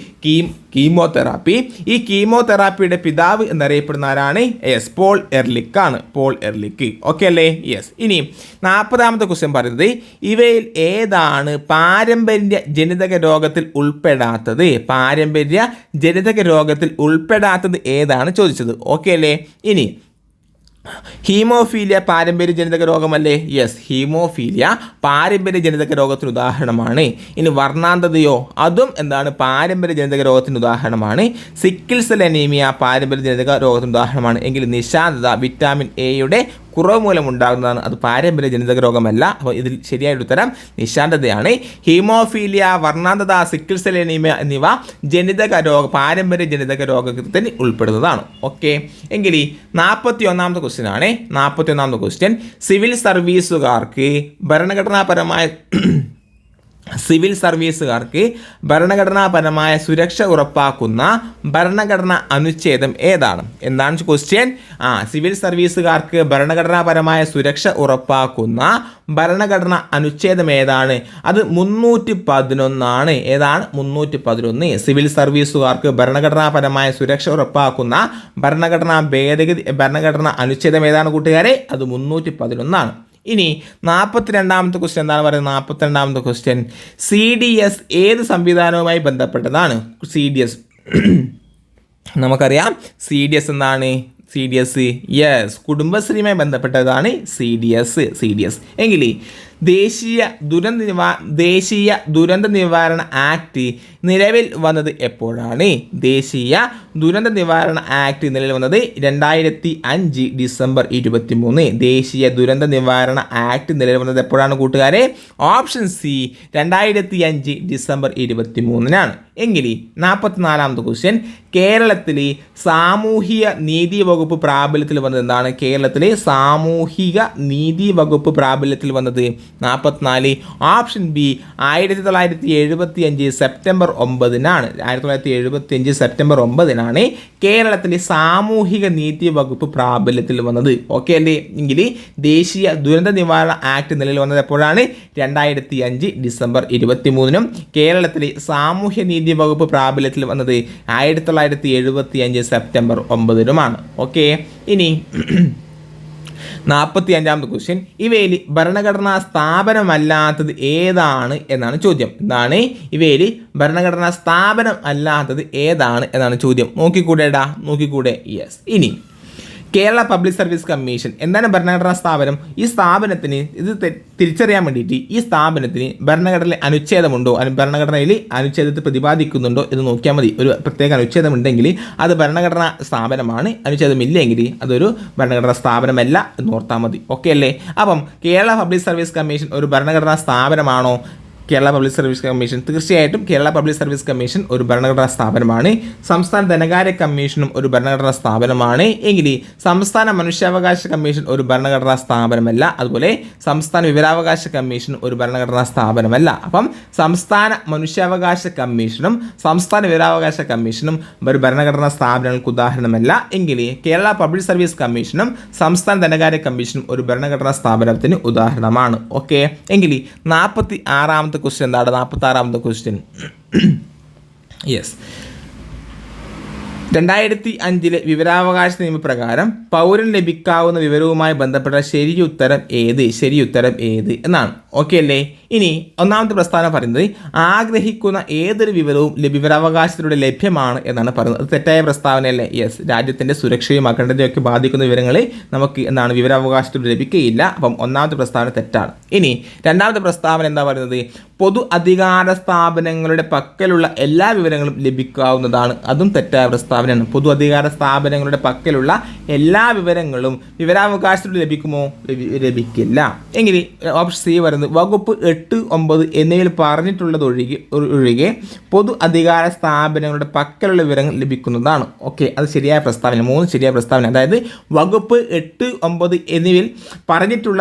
കീമോതെറാപ്പി. ഈ കീമോതെറാപ്പിയുടെ പിതാവ് എന്നറിയപ്പെടുന്ന ആരാണ്? യെസ്, പോൾ എർലിക്ക് ആണ്. Paul Ehrlich. ഓക്കെ അല്ലേ? യെസ്. ഇനി 40ാമത്തെ ക്വസ്റ്റ്യൻ പറയുന്നത്, ഇവയിൽ ഏതാണ് പാരമ്പര്യ ജനിതക രോഗത്തിൽ ഉൾപ്പെടാത്തത്? പാരമ്പര്യ ജനിതക രോഗത്തിൽ ഉൾപ്പെടാത്തത് ഏതാണ് ചോദിച്ചത്. ഓക്കെ അല്ലേ? ഇനി ഹീമോഫീലിയ പാരമ്പര്യ ജനിതക രോഗമല്ലേ? യെസ്, ഹീമോഫീലിയ പാരമ്പര്യ ജനിതക രോഗത്തിന് ഉദാഹരണമാണ്. ഇനി വർണ്ണാന്തതയോ? അതും എന്താണ്? പാരമ്പര്യ ജനിതക രോഗത്തിന് ഉദാഹരണമാണ്. സിക്കിൾ സെൽ അനീമിയ പാരമ്പര്യ ജനിതക രോഗത്തിന് ഉദാഹരണമാണ്. എങ്കിൽ നിശാന്തത വിറ്റാമിൻ എയുടെ കുറവ് മൂലം ഉണ്ടാകുന്നതാണ്. അത് പാരമ്പര്യ ജനിതക രോഗമല്ല. അപ്പോൾ ഇതിൽ ശരിയായ ഉത്തരം നിശാന്തതയാണ്. ഹീമോഫീലിയ, വർണ്ണാന്തത, സിക്കിൾ സെൽ അനീമിയ എന്നിവ പാരമ്പര്യ ജനിതക രോഗത്തിൽ ഉൾപ്പെടുന്നതാണ്. ഓക്കെ. എങ്കിൽ 41ാമത്തെ ക്വസ്റ്റ്യൻ ആണ്. 41ാമത്തെ ക്വസ്റ്റ്യൻ, സിവിൽ സർവീസുകാർക്ക് ഭരണഘടനാപരമായ സിവിൽ സർവീസുകാർക്ക് ഭരണഘടനാപരമായ സുരക്ഷ ഉറപ്പാക്കുന്ന ഭരണഘടനാ അനുച്ഛേദം ഏതാണ്? എന്താണ് ക്വസ്റ്റ്യൻ? സിവിൽ സർവീസുകാർക്ക് ഭരണഘടനാപരമായ സുരക്ഷ ഉറപ്പാക്കുന്ന ഭരണഘടനാ അനുച്ഛേദം ഏതാണ്? അത് 311 ഏതാണ്? 311. സിവിൽ സർവീസുകാർക്ക് ഭരണഘടനാപരമായ സുരക്ഷ ഉറപ്പാക്കുന്ന ഭരണഘടനാ അനുച്ഛേദം ഏതാണ് കൂട്ടുകാരെ? അത് 311. ഇനി 42ാമത്തെ ക്വസ്റ്റ്യൻ എന്താണ് പറയുന്നത്? 42ാമത്തെ ക്വസ്റ്റ്യൻ CDS ഏത് സംവിധാനവുമായി ബന്ധപ്പെട്ടതാണ്? CDS നമുക്കറിയാം CDS എന്താണ്? CDS യെസ് കുടുംബശ്രീയുമായി ബന്ധപ്പെട്ടതാണ് CDS എങ്കിൽ ദേശീയ ദുരന്ത നിവാരണ ആക്ട് നിലവിൽ വന്നത് എപ്പോഴാണ്? ദേശീയ ദുരന്ത നിവാരണ ആക്ട് നിലവിൽ വന്നത് 2005 ഡിസംബർ 23. ദേശീയ ദുരന്ത നിവാരണ ആക്ട് നിലവിൽ വന്നത് എപ്പോഴാണ് കൂട്ടുകാരെ? ഓപ്ഷൻ സി 2005 ഡിസംബർ 23 എങ്കിൽ 44ാമത്തെ ക്വസ്റ്റ്യൻ കേരളത്തിലെ സാമൂഹിക നീതി വകുപ്പ് പ്രാബല്യത്തിൽ വന്നത് എന്താണ്? കേരളത്തിലെ സാമൂഹിക നീതി വകുപ്പ് പ്രാബല്യത്തിൽ വന്നത് 44 ഓപ്ഷൻ ബി 1975 സെപ്റ്റംബർ 9 1975 സെപ്റ്റംബർ 9 കേരളത്തിലെ സാമൂഹിക നീതി വകുപ്പ് പ്രാബല്യത്തിൽ വന്നത്. ഓക്കെ അല്ലേ? എങ്കിൽ ദേശീയ ദുരന്ത നിവാരണ ആക്ട് നിലവിൽ വന്നത് എപ്പോഴാണ്? 2005 ഡിസംബർ 23 കേരളത്തിലെ സാമൂഹ്യ നീതി വകുപ്പ് പ്രാബല്യത്തിൽ വന്നത് 1975 സെപ്റ്റംബർ 9 ഓക്കെ. ഇനി 45ാമത്തെ ക്വസ്റ്റ്യൻ ഇവയിൽ ഭരണഘടനാ സ്ഥാപനമല്ലാത്തത് ഏതാണ് എന്നാണ് ചോദ്യം. എന്താണ് ഇവയിൽ ഭരണഘടനാ സ്ഥാപനം അല്ലാത്തത് ഏതാണ് എന്നാണ് ചോദ്യം. നോക്കിക്കൂടെ യെസ്. ഇനി കേരള പബ്ലിക് സർവീസ് കമ്മീഷൻ എന്താണ് ഭരണഘടനാ സ്ഥാപനം? ഈ സ്ഥാപനത്തിന് ഇത് തിരിച്ചറിയാൻ വേണ്ടിയിട്ട് ഈ സ്ഥാപനത്തിന് ഭരണഘടനയിൽ അനുച്ഛേദമുണ്ടോ, ഭരണഘടനയിൽ അനുച്ഛേദത്തിൽ പ്രതിപാദിക്കുന്നുണ്ടോ എന്ന് നോക്കിയാൽ മതി. ഒരു പ്രത്യേക അനുച്ഛേദം ഉണ്ടെങ്കിൽ അത് ഭരണഘടനാ സ്ഥാപനമാണ്, അനുച്ഛേദം ഇല്ലെങ്കിൽ അതൊരു ഭരണഘടനാ സ്ഥാപനമല്ല എന്ന് ഓർത്താൽ മതി. ഓക്കെ അല്ലേ? അപ്പം കേരള പബ്ലിക് സർവീസ് കമ്മീഷൻ ഒരു ഭരണഘടനാ സ്ഥാപനമാണോ? കേരള പബ്ലിക് സർവീസ് കമ്മീഷൻ തീർച്ചയായിട്ടും കേരള പബ്ലിക് സർവീസ് കമ്മീഷൻ ഒരു ഭരണഘടനാ സ്ഥാപനമാണ്. സംസ്ഥാന ധനകാര്യ കമ്മീഷനും ഒരു ഭരണഘടനാ സ്ഥാപനമാണ്. എങ്കിൽ സംസ്ഥാന മനുഷ്യാവകാശ കമ്മീഷൻ ഒരു ഭരണഘടനാ സ്ഥാപനമല്ല. അതുപോലെ സംസ്ഥാന വിവരാവകാശ കമ്മീഷൻ ഒരു ഭരണഘടനാ സ്ഥാപനമല്ല. അപ്പം സംസ്ഥാന മനുഷ്യാവകാശ കമ്മീഷനും സംസ്ഥാന വിവരാവകാശ കമ്മീഷനും ഒരു ഭരണഘടനാ സ്ഥാപനങ്ങൾക്ക് ഉദാഹരണമല്ല. എങ്കിൽ കേരള പബ്ലിക് സർവീസ് കമ്മീഷനും സംസ്ഥാന ധനകാര്യ കമ്മീഷനും ഒരു ഭരണഘടനാ സ്ഥാപനത്തിന് ഉദാഹരണമാണ്. ഓക്കെ. എങ്കിൽ 46ാമത്തെ ക്വസ്റ്റ്യൻ എന്താണ്? 46ാമത്തെ ക്വസ്റ്റ്യൻ യെസ് 2005 വിവരാവകാശ നിയമപ്രകാരം പൗരൻ ലഭിക്കാവുന്ന വിവരവുമായി ബന്ധപ്പെട്ട ശരിയുത്തരം ഏത് എന്നാണ്. ഓക്കെ അല്ലേ? ഇനി ഒന്നാമത്തെ പ്രസ്താവന പറയുന്നത് ആഗ്രഹിക്കുന്ന ഏതൊരു വിവരവും വിവരാവകാശത്തിലൂടെ ലഭ്യമാണ് എന്നാണ് പറയുന്നത്. അത് തെറ്റായ പ്രസ്താവനയല്ലേ? യെസ്. രാജ്യത്തിൻ്റെ സുരക്ഷയും അഖണ്ഡതയൊക്കെ ബാധിക്കുന്ന വിവരങ്ങൾ നമുക്ക് എന്താണ് വിവരാവകാശത്തിലൂടെ ലഭിക്കുകയില്ല. അപ്പം ഒന്നാമത്തെ പ്രസ്താവന തെറ്റാണ്. ഇനി രണ്ടാമത്തെ പ്രസ്താവന എന്താ പറയുന്നത്? പൊതു അധികാര സ്ഥാപനങ്ങളുടെ പക്കലുള്ള എല്ലാ വിവരങ്ങളും ലഭിക്കാവുന്നതാണ്. അതും തെറ്റായ പ്രസ്താവനയാണ്. പൊതു അധികാര സ്ഥാപനങ്ങളുടെ പക്കലുള്ള എല്ലാ വിവരങ്ങളും വിവരാവകാശത്തിലൂടെ ലഭിക്കുമോ? ലഭിക്കില്ല. എങ്കിൽ ഓപ്ഷൻ സി വരുന്നത് വകുപ്പ് 8, 9 എന്നിവയിൽ പറഞ്ഞിട്ടുള്ളത് ഒഴികെ പൊതു അധികാര സ്ഥാപനങ്ങളുടെ പക്കലുള്ള വിവരങ്ങൾ ലഭിക്കുന്നതാണ്. ഓക്കെ, അത് ശരിയായ പ്രസ്താവന. 3 ശരിയായ പ്രസ്താവന. അതായത് വകുപ്പ് 8, 9 എന്നിവയിൽ പറഞ്ഞിട്ടുള്ള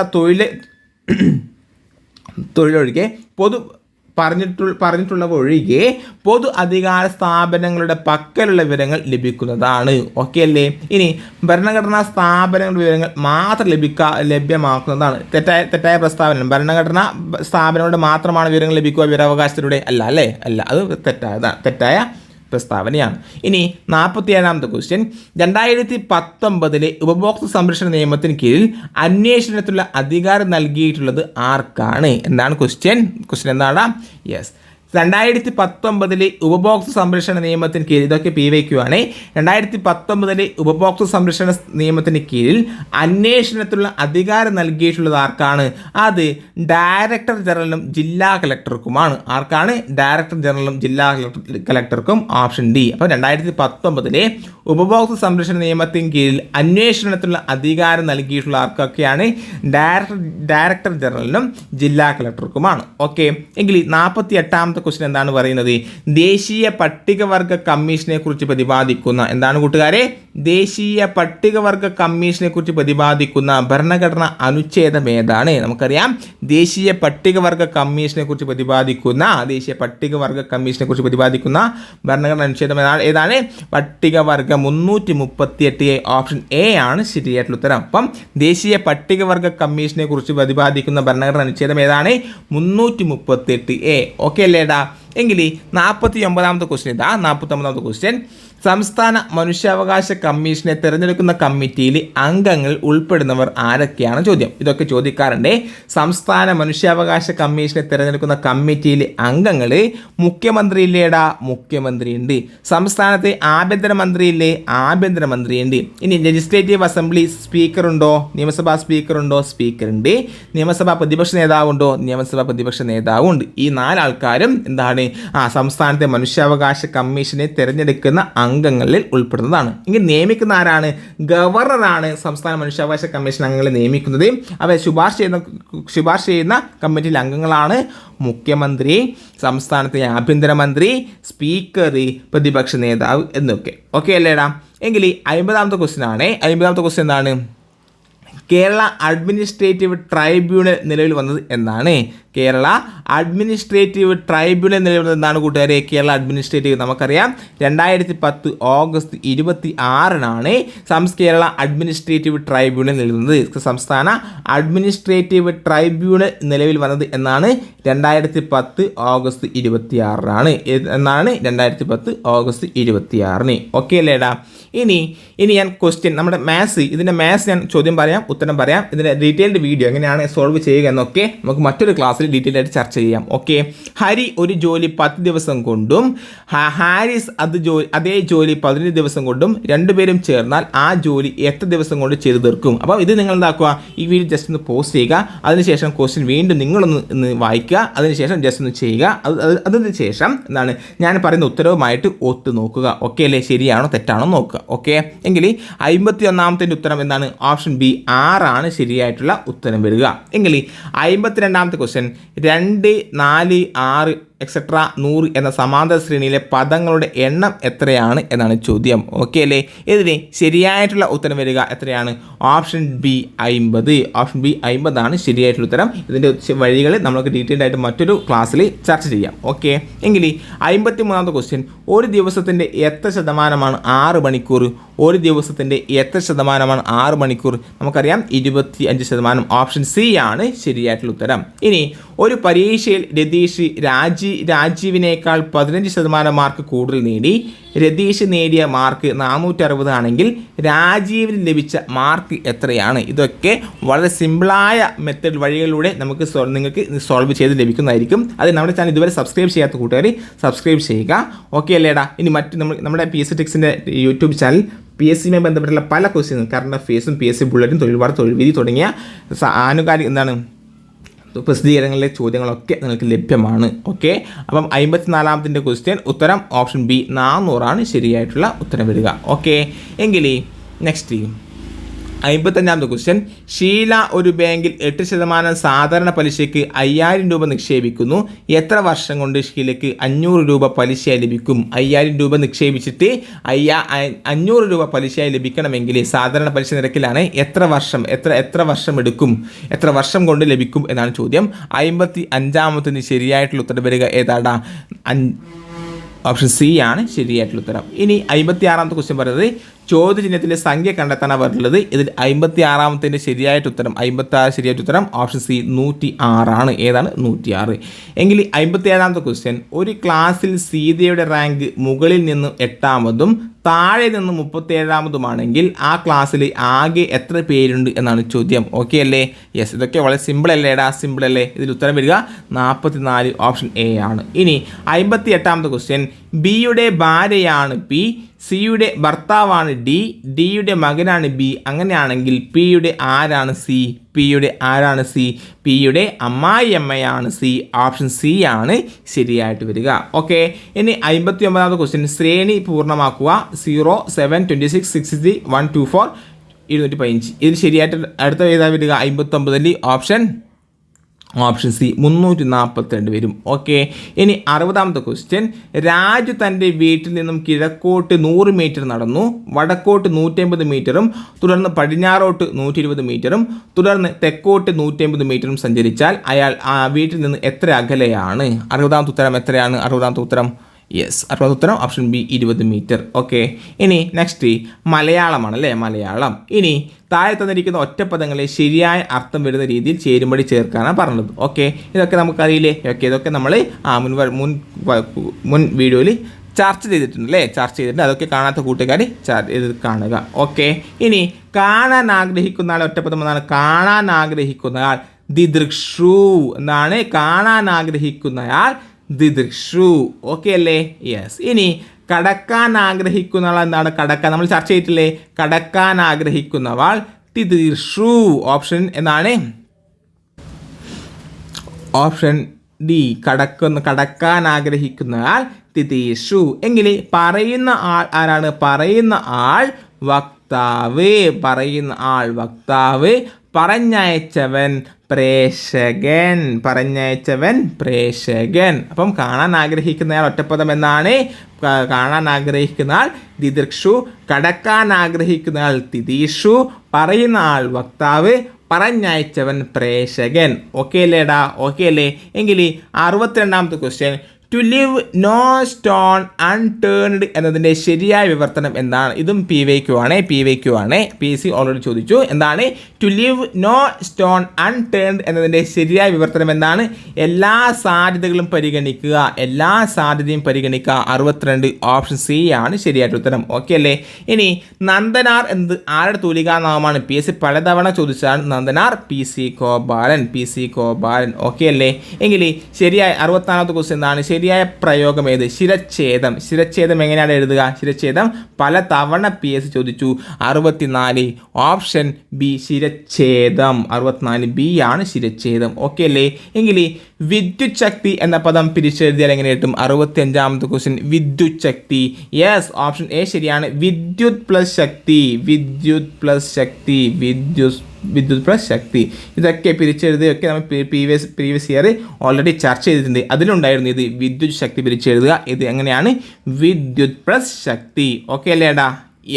തൊഴിലൊഴികെ പറഞ്ഞിട്ടുള്ളവ ഒഴികെ പൊതു അധികാര സ്ഥാപനങ്ങളുടെ പക്കലുള്ള വിവരങ്ങൾ ലഭിക്കുന്നതാണ്. ഓക്കെ അല്ലേ? ഇനി ഭരണഘടനാ സ്ഥാപനങ്ങളുടെ വിവരങ്ങൾ മാത്രം ലഭ്യമാക്കുന്നതാണ്. തെറ്റായ പ്രസ്താവന. ഭരണഘടനാ സ്ഥാപനങ്ങളുടെ മാത്രമാണ് വിവരങ്ങൾ ലഭിക്കുക വിവരാവകാശത്തിലൂടെ അല്ല അല്ലേ? അല്ല, അത് തെറ്റായ പ്രസ്താവനയാണ്. ഇനി 47ാമത്തെ ക്വസ്റ്റ്യൻ 2019 ഉപഭോക്തൃ സംരക്ഷണ നിയമത്തിന് കീഴിൽ അന്വേഷണത്തിലുള്ള അധികാരം നൽകിയിട്ടുള്ളത് ആർക്കാണ്? എന്താണ് ക്വസ്റ്റ്യൻ എന്താണ്? യെസ്, 2019 ഉപഭോക്തൃ സംരക്ഷണ നിയമത്തിന് കീഴിൽ, ഇതൊക്കെ PYQ ആണ്. 2019 ഉപഭോക്തൃ സംരക്ഷണ നിയമത്തിന് കീഴിൽ അന്വേഷണത്തിലുള്ള അധികാരം നൽകിയിട്ടുള്ളത് ആർക്കാണ്? അത് ഡയറക്ടർ ജനറലും ജില്ലാ കളക്ടർക്കുമാണ്. ആർക്കാണ്? ഡയറക്ടർ ജനറലും ജില്ലാ കളക്ടർക്കും. Option D. അപ്പോൾ 2019 ഉപഭോക്തൃ സംരക്ഷണ നിയമത്തിന് കീഴിൽ അന്വേഷണത്തിലുള്ള അധികാരം നൽകിയിട്ടുള്ള ആർക്കൊക്കെയാണ്? ഡയറക്ടർ ജനറലിനും ജില്ലാ കളക്ടർക്കുമാണ്. ഓക്കെ. എങ്കിൽ 48ാമത്തെ ക്വസ്റ്റ്യൻ എന്താണ് പറയുന്നത്? ദേശീയ പട്ടികവർഗ കമ്മീഷനെ കുറിച്ച് പ്രതിപാദിക്കുന്ന, എന്താണ് കൂട്ടുകാരെ? ദേശീയ പട്ടികവർഗ കമ്മീഷനെ കുറിച്ച് പ്രതിപാദിക്കുന്ന ഭരണഘടന അനുച്ഛേദം ഏതാണ്? നമുക്കറിയാം ദേശീയ പട്ടികവർഗ കമ്മീഷനെ കുറിച്ച് പ്രതിപാദിക്കുന്ന ഭരണഘടന അനുച്ഛേദം ഏതാണ്? പട്ടികവർഗ 338 ഓപ്ഷൻ എ ആണ് ശരിയായിട്ടുള്ള ഉത്തരം. അപ്പം ദേശീയ പട്ടികവർഗ കമ്മീഷനെ കുറിച്ച് പ്രതിപാദിക്കുന്ന ഭരണഘടന അനുച്ഛേദം ഏതാണ്? 338A. ഓക്കെ അല്ലേടാ? എങ്കിൽ 49ാമത്തെ ക്വസ്റ്റ്യൻ ഇതാ. 49ാമത്തെ ക്വസ്റ്റ്യൻ, സംസ്ഥാന മനുഷ്യാവകാശ കമ്മീഷനെ തിരഞ്ഞെടുക്കുന്ന കമ്മിറ്റിയിൽ അംഗങ്ങൾ ഉൾപ്പെടുന്നവർ ആരൊക്കെയാണ് ചോദ്യം. ഇതൊക്കെ ചോദിക്കാറുണ്ട്. സംസ്ഥാന മനുഷ്യാവകാശ കമ്മീഷനെ തിരഞ്ഞെടുക്കുന്ന കമ്മിറ്റിയിലെ അംഗങ്ങൾ മുഖ്യമന്ത്രിയില്ലേടാ? മുഖ്യമന്ത്രിയുണ്ട്. സംസ്ഥാനത്തെ ആഭ്യന്തരമന്ത്രിയില്ലേ? ആഭ്യന്തരമന്ത്രിയുണ്ട്. ഇനി ലെജിസ്ലേറ്റീവ് അസംബ്ലി സ്പീക്കർ ഉണ്ടോ? നിയമസഭാ സ്പീക്കർ ഉണ്ടോ? സ്പീക്കർ ഉണ്ട്. നിയമസഭാ പ്രതിപക്ഷ നേതാവുണ്ടോ? നിയമസഭാ പ്രതിപക്ഷ നേതാവുണ്ട്. ഈ 4 ആൾക്കാരും എന്താണ് സംസ്ഥാനത്തെ മനുഷ്യാവകാശ കമ്മീഷനെ തിരഞ്ഞെടുക്കുന്ന അംഗങ്ങളിൽ ഉൾപ്പെടുന്നതാണ്. ഇങ്ങനെ നിയമിക്കുന്ന ആരാണ്? ഗവർണറാണ് സംസ്ഥാന മനുഷ്യാവകാശ കമ്മീഷൻ അംഗങ്ങളെ നിയമിക്കുന്നത്. അവ ശുപാർശ ചെയ്യുന്ന കമ്മിറ്റിയിലെ അംഗങ്ങളാണ് മുഖ്യമന്ത്രി, സംസ്ഥാനത്തെ ആഭ്യന്തരമന്ത്രി, സ്പീക്കർ, പ്രതിപക്ഷ നേതാവ് എന്നൊക്കെ. ഓക്കെ അല്ലേടാ? എങ്കിൽ 50ാമത്തെ ക്വസ്റ്റ്യൻ ആണ്. 50ാമത്തെ ക്വസ്റ്റ്യൻ എന്താണ്? കേരള അഡ്മിനിസ്ട്രേറ്റീവ് ട്രൈബ്യൂണൽ നിലവിൽ വന്നത് എന്നാണ്? കേരള അഡ്മിനിസ്ട്രേറ്റീവ് ട്രൈബ്യൂണൽ നിലവിൽ വന്നത് എന്നാണ് കൂട്ടുകാരെ? കേരള അഡ്മിനിസ്ട്രേറ്റീവ് നമുക്കറിയാം 2010 ഓഗസ്റ്റ് 26 കേരള അഡ്മിനിസ്ട്രേറ്റീവ് ട്രൈബ്യൂണൽ നിലവിൽ വന്നത്. സംസ്ഥാന അഡ്മിനിസ്ട്രേറ്റീവ് ട്രൈബ്യൂണൽ നിലവിൽ വന്നത് എന്നാണ്? 2010 ഓഗസ്റ്റ് 26 എന്നാണ് 2010 ഓഗസ്റ്റ് 26. ഓക്കെ അല്ലേടാ? ഇനി ഞാൻ ക്വസ്റ്റ്യൻ നമ്മുടെ ഇതിൻ്റെ മാത്സ് ഞാൻ ചോദ്യം പറയാം, ഉത്തരം പറയാം. ഇതിൻ്റെ ഡീറ്റെയിൽഡ് വീഡിയോ എങ്ങനെയാണ് സോൾവ് ചെയ്യുക എന്നൊക്കെ നമുക്ക് മറ്റൊരു ക്ലാസ്സിൽ ഡീറ്റെയിൽ ആയിട്ട് ചർച്ച ചെയ്യാം. ഓക്കെ. ഹരി ഒരു ജോലി 10 ദിവസം കൊണ്ടും ഹാരിസ് അതേ ജോലി 15 ദിവസം കൊണ്ടും രണ്ടുപേരും ചേർന്നാൽ ആ ജോലി എത്ര ദിവസം കൊണ്ട് ചെയ്തു തീർക്കും? അപ്പോൾ ഇത് നിങ്ങൾ എന്താക്കുക, ഈ വീഡിയോ ജസ്റ്റ് ഒന്ന് പോസ്റ്റ് ചെയ്യുക. അതിനുശേഷം ക്വസ്റ്റ്യൻ വീണ്ടും നിങ്ങളൊന്ന് വായിക്കുക. അതിനുശേഷം ജസ്റ്റ് ഒന്ന് ചെയ്യുക. അതിനുശേഷം എന്താണ് ഞാൻ പറയുന്ന ഉത്തരവുമായിട്ട് ഒത്തു നോക്കുക. ഓക്കെ അല്ലേ? ശരിയാണോ തെറ്റാണോ നോക്കുക. ഓക്കെ. എങ്കിൽ 51ാമത്തെ ഉത്തരം എന്താണ്? ഓപ്ഷൻ ബി 6 ശരിയായിട്ടുള്ള ഉത്തരം വരിക. എങ്കിൽ 52ാമത്തെ ക്വസ്റ്റ്യൻ 2, 4, 6 എക്സെട്ര 100 എന്ന സമാന്തര ശ്രേണിയിലെ പദങ്ങളുടെ എണ്ണം എത്രയാണ് എന്നാണ് ചോദ്യം. ഓക്കെ അല്ലേ? ഇതിന് ശരിയായിട്ടുള്ള ഉത്തരം വരിക എത്രയാണ്? Option B 50. ഓപ്ഷൻ ബി 50 ശരിയായിട്ടുള്ള ഉത്തരം. ഇതിൻ്റെ വഴികൾ നമുക്ക് ഡീറ്റെയിൽഡ് ആയിട്ട് മറ്റൊരു ക്ലാസ്സിൽ ചർച്ച ചെയ്യാം. ഓക്കെ. എങ്കിൽ 53ാമത്തെ ക്വസ്റ്റ്യൻ, ഒരു ദിവസത്തിൻ്റെ എത്ര ശതമാനമാണ് 6 മണിക്കൂർ? ഒരു ദിവസത്തിൻ്റെ എത്ര ശതമാനമാണ് 6 മണിക്കൂർ? നമുക്കറിയാം 25%. ഓപ്ഷൻ സി ആണ് ശരിയായിട്ടുള്ള ഉത്തരം. ഇനി ഒരു പരീക്ഷയിൽ രതീഷ് രാജീവിനേക്കാൾ 15% മാർക്ക് കൂടുതൽ നേടി. രതീഷ് നേടിയ മാർക്ക് 460 ആണെങ്കിൽ രാജീവിന് ലഭിച്ച മാർക്ക് എത്രയാണ്? ഇതൊക്കെ വളരെ സിമ്പിളായ മെത്തേഡ് വഴികളിലൂടെ നിങ്ങൾക്ക് സോൾവ് ചെയ്ത് ലഭിക്കുന്നതായിരിക്കും. അത് നമ്മുടെ ചാനൽ ഇതുവരെ സബ്സ്ക്രൈബ് ചെയ്യാത്ത കൂട്ടുകാർ സബ്സ്ക്രൈബ് ചെയ്യുക. ഓക്കെ അല്ലേടാ? ഇനി നമ്മുടെ PSC ടിക്സിൻ്റെ യൂട്യൂബ് ചാനൽ PSCയുമായി ബന്ധപ്പെട്ടുള്ള പല ക്വസ്റ്റ്യനും കറണ്ട് അഫയേഴ്സും PSC ബുള്ളറ്റും തൊഴിൽവിധി തുടങ്ങിയ ആനുകാലിക പ്രസിദ്ധീകരണങ്ങളിലെ ചോദ്യങ്ങളൊക്കെ നിങ്ങൾക്ക് ലഭ്യമാണ്. ഓക്കെ. അപ്പം 54ാമത്തെ ക്വസ്റ്റ്യൻ ഉത്തരം ഓപ്ഷൻ ബി 400 ശരിയായിട്ടുള്ള ഉത്തരം വരിക. ഓക്കെ. എങ്കിൽ നെക്സ്റ്റ് 55ാമത്തെ ക്വസ്റ്റ്യൻ, ഷീല ഒരു ബാങ്കിൽ 8% സാധാരണ പലിശയ്ക്ക് 5000 രൂപ നിക്ഷേപിക്കുന്നു. എത്ര വർഷം കൊണ്ട് ഷീലയ്ക്ക് 500 രൂപ പലിശയായി ലഭിക്കും? 5000 രൂപ നിക്ഷേപിച്ചിട്ട് 500 രൂപ പലിശയായി ലഭിക്കണമെങ്കിൽ സാധാരണ പലിശ നിരക്കിലാണ്. എത്ര വർഷം എടുക്കും? എത്ര വർഷം കൊണ്ട് ലഭിക്കും എന്നാണ് ചോദ്യം. 55ാമത്തിന് ശരിയായിട്ടുള്ള ഉത്തരം വരിക ഏതാടാ? ഓപ്ഷൻ സി ആണ് ശരിയായിട്ടുള്ള ഉത്തരം. ഇനി 56ാമത്തെ ക്വസ്റ്റ്യൻ പറയുന്നത് ചോദ്യചിഹ്നത്തിലെ സംഖ്യ കണ്ടെത്താനാണ് പറഞ്ഞിട്ടുള്ളത്. ഇതിൽ 56ാമത്തെ ശരിയായിട്ട് ഉത്തരം 56 ശരിയായിട്ട് ഉത്തരം ഓപ്ഷൻ സി 106 ഏതാണ്? 106. എങ്കിൽ 57ാമത്തെ ക്വസ്റ്റ്യൻ, ഒരു ക്ലാസ്സിൽ സീതയുടെ റാങ്ക് മുകളിൽ നിന്ന് 8ാമതും താഴെ നിന്ന് 37ാമതുമാണെങ്കിൽ ആ ക്ലാസ്സിൽ ആകെ എത്ര പേരുണ്ട് എന്നാണ് ചോദ്യം. ഓക്കെ അല്ലേ? യെസ്, ഇതൊക്കെ വളരെ സിമ്പിൾ അല്ലേടാ? സിമ്പിൾ അല്ലേ? ഇതിൽ ഉത്തരം വരിക 44 ഓപ്ഷൻ എ ആണ്. ഇനി 58ാമത്തെ ക്വസ്റ്റ്യൻ, ബിയുടെ ഭാര്യയാണ് പി, സിയുടെ ഭർത്താവാണ് ഡി, ഡിയുടെ മകനാണ് ബി. അങ്ങനെയാണെങ്കിൽ പിയുടെ ആരാണ് സി? പിയുടെ അമ്മായിയമ്മയാണ് സി. ഓപ്ഷൻ സി ആണ് ശരിയായിട്ട് വരിക. ഓക്കെ. ഇനി 59ാമത്തെ ക്വസ്റ്റ്യൻ, ശ്രേണി പൂർണ്ണമാക്കുക. 0, 7, 26, 63, 124, 215. ഇതിൽ ശരിയായിട്ട് അടുത്ത ഏതാ വരിക? 59 ഓപ്ഷൻ ഓപ്ഷൻ സി 342 വരും. ഓക്കെ, ഇനി 60ാമത്തെ ക്വസ്റ്റ്യൻ. രാജു തൻ്റെ വീട്ടിൽ നിന്നും കിഴക്കോട്ട് 100 മീറ്റർ നടന്നു, വടക്കോട്ട് 150 മീറ്ററും തുടർന്ന് പടിഞ്ഞാറോട്ട് 120 മീറ്ററും തുടർന്ന് തെക്കോട്ട് 150 മീറ്ററും സഞ്ചരിച്ചാൽ അയാൾ ആ വീട്ടിൽ നിന്ന് എത്ര അകലെയാണ്? 60ാമത്തെ ഉത്തരം എത്രയാണ്? 60ാമത്തെ ഉത്തരം യെസ്, 60ാമത്തെ ഉത്തരം ഓപ്ഷൻ ബി 20 മീറ്റർ. ഓക്കെ, ഇനി നെക്സ്റ്റ് മലയാളമാണ് അല്ലേ, മലയാളം. ഇനി താഴെ തന്നിരിക്കുന്ന ഒറ്റപ്പദങ്ങളെ ശരിയായ അർത്ഥം വരുന്ന രീതിയിൽ ചേരുമ്പടി ചേർക്കാനാണ് പറഞ്ഞത്. ഓക്കെ, ഇതൊക്കെ നമുക്കറിയില്ലേ? ഓക്കെ, ഇതൊക്കെ നമ്മൾ മുൻ വീഡിയോയിൽ ചർച്ച ചെയ്തിട്ടുണ്ട് അല്ലേ, ചർച്ച ചെയ്തിട്ടുണ്ട്. അതൊക്കെ കാണാത്ത കൂട്ടുകാർ ഇത് കാണുക. ഓക്കെ, ഇനി കാണാൻ ആഗ്രഹിക്കുന്ന ആൾ ഒറ്റപ്പദം എന്നാണ്. കാണാൻ ആഗ്രഹിക്കുന്നയാൾ ദിദൃക്ഷു എന്നാണ്. കാണാൻ ആഗ്രഹിക്കുന്നയാൾ ദിദൃക്ഷു. ഓക്കെ അല്ലേ? യെസ്. ഇനി കടക്കാൻ ആഗ്രഹിക്കുന്ന ആൾ എന്താണ്? കടക്കാൻ നമ്മൾ ചർച്ച ചെയ്തിട്ടില്ലേ? കടക്കാൻ ആഗ്രഹിക്കുന്നവാൾ തിദൃഷു. ഓപ്ഷൻ എന്താണ്? ഓപ്ഷൻ ഡി, കടക്കാൻ ആഗ്രഹിക്കുന്ന ആൾ തിദീഷു. എങ്കിൽ പറയുന്ന ആൾ ആരാണ്? പറയുന്ന ആൾ വക്താവ്. പറയുന്ന ആൾ വക്താവ്. പറഞ്ഞയച്ചവൻ പ്രേക്ഷകൻ. പറഞ്ഞയച്ചവൻ പ്രേക്ഷകൻ. അപ്പം കാണാൻ ആഗ്രഹിക്കുന്നയാൾ ഒറ്റപ്പദം എന്നാണ്. കാണാൻ ആഗ്രഹിക്കുന്ന ആൾ ദിദൃക്ഷു, കടക്കാൻ ആഗ്രഹിക്കുന്ന ആൾ തിദീഷു, പറയുന്ന ആൾ വക്താവ്, പറഞ്ഞയച്ചവൻ പ്രേക്ഷകൻ. ഓക്കെ അല്ലേടാ? ഓക്കെ അല്ലേ? എങ്കിൽ 62ാമത്തെ question. To leave no stone unturned എന്നതിൻ്റെ ശരിയായ വിവർത്തനം എന്താണ്? ഇതും PYQ ആണ്. PC ഓൾറെഡി ചോദിച്ചു. എന്താണ് to leave no stone unturned എന്നതിൻ്റെ ശരിയായ വിവർത്തനം എന്താണ്? എല്ലാ സാധ്യതകളും പരിഗണിക്കുക. എല്ലാ സാധ്യതയും പരിഗണിക്കുക. 62 ഓപ്ഷൻ സി ആണ് ശരിയായിട്ട് ഉത്തരം. ഓക്കെ അല്ലേ? ഇനി നന്ദനാർ എന്നത് ആരുടെ തൂലികാനാമമാണ്? PSC പലതവണ ചോദിച്ചാണ്. നന്ദനാർ PC കോപാലൻ. ഓക്കെ അല്ലേ? എങ്കിൽ ശരിയായ 64ാമത്തെ ക്വസ്റ്റ്യൻ എന്താണ്? ശരിയായ പ്രയോഗം ഏത്? ശിരച്ഛേദം. ശിരച്ഛേദം എങ്ങനെയാണ് എഴുതുക? ശിരച്ഛേദം പല തവണ PSC ചോദിച്ചു. 64 ഓപ്ഷൻ ബി ശിരച്ഛേദം. 64 ബി ആണ് ശിരച്ഛേദം. ഓക്കെ അല്ലേ? എങ്കിൽ വിദ്യുത് ശക്തി എന്ന പദം പിരിച്ചെഴുതിയാൽ എങ്ങനെ കിട്ടും? 65ാമത്തെ ക്വസ്റ്റ്യൻ വിദ്യുത് ശക്തി. യെസ്, ഓപ്ഷൻ എ ശരിയാണ്. വിദ്യുത് പ്ലസ് ശക്തി. വിദ്യുത് പ്ലസ് ശക്തി. ഇതൊക്കെ പിരിച്ചെഴുതുകയൊക്കെ നമ്മൾ പ്രീവിയസ് ഇയർ ഓൾറെഡി ചർച്ച ചെയ്തിട്ടുണ്ട്. അതിലുണ്ടായിരുന്നു ഇത് വിദ്യുത് ശക്തി പിരിച്ചെഴുതുക. ഇത് എങ്ങനെയാണ്? വിദ്യുത് പ്ലസ് ശക്തി. ഓക്കെ അല്ലേടാ?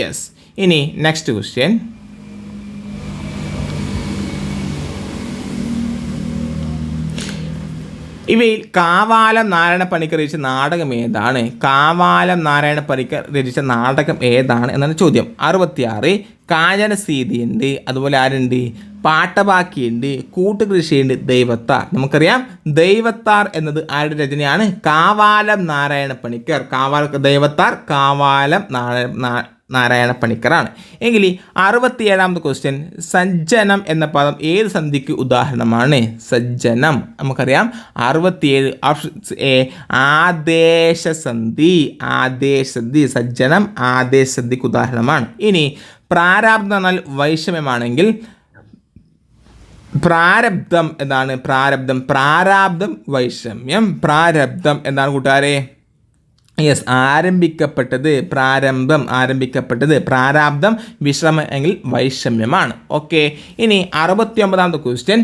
യെസ്. ഇനി നെക്സ്റ്റ് ക്വസ്റ്റ്യൻ. ഇവയിൽ കാവാലം നാരായണ പണിക്കർ രചിച്ച നാടകം ഏതാണ്? കാവാലം നാരായണ പണിക്കർ രചിച്ച നാടകം ഏതാണ് എന്നാണ് ചോദ്യം. 66 കാഞ്ചന സീതയുണ്ട്, അതുപോലെ ആരുണ്ട്? പാട്ടബാക്കിയുണ്ട്, കൂട്ടുകൃഷിയുണ്ട്, ദൈവത്താർ. നമുക്കറിയാം ദൈവത്താർ എന്നത് ആരുടെ രചനയാണ്? കാവാലം നാരായണ പണിക്കർ. ദൈവത്താർ കാവാലം നാരായണ പണിക്കറാണ്. എങ്കിൽ 67ാമത്തെ ക്വസ്റ്റ്യൻ. സജ്ജനം എന്ന പദം ഏത് സന്ധിക്ക് ഉദാഹരണമാണ്? സജ്ജനം നമുക്കറിയാം 67 ഓപ്ഷൻ എ ആദേശസന്ധി. സജ്ജനം ആദേശസന്ധിക്ക് ഉദാഹരണമാണ്. ഇനി പ്രാരാബ്ധം എന്നാൽ വൈഷമ്യമാണെങ്കിൽ പ്രാരബ്ധം എന്താണ്? പ്രാരാബ്ധം വൈഷമ്യം. പ്രാരബ്ധം എന്താണ് കൂട്ടുകാരെ? യെസ്, ആരംഭിക്കപ്പെട്ടത്. പ്രാരാബ്ധം വിശ്രമം എങ്കിൽ വൈഷമ്യമാണ്. ഓക്കെ, ഇനി 69ാമത്തെ ക്വസ്റ്റ്യൻ.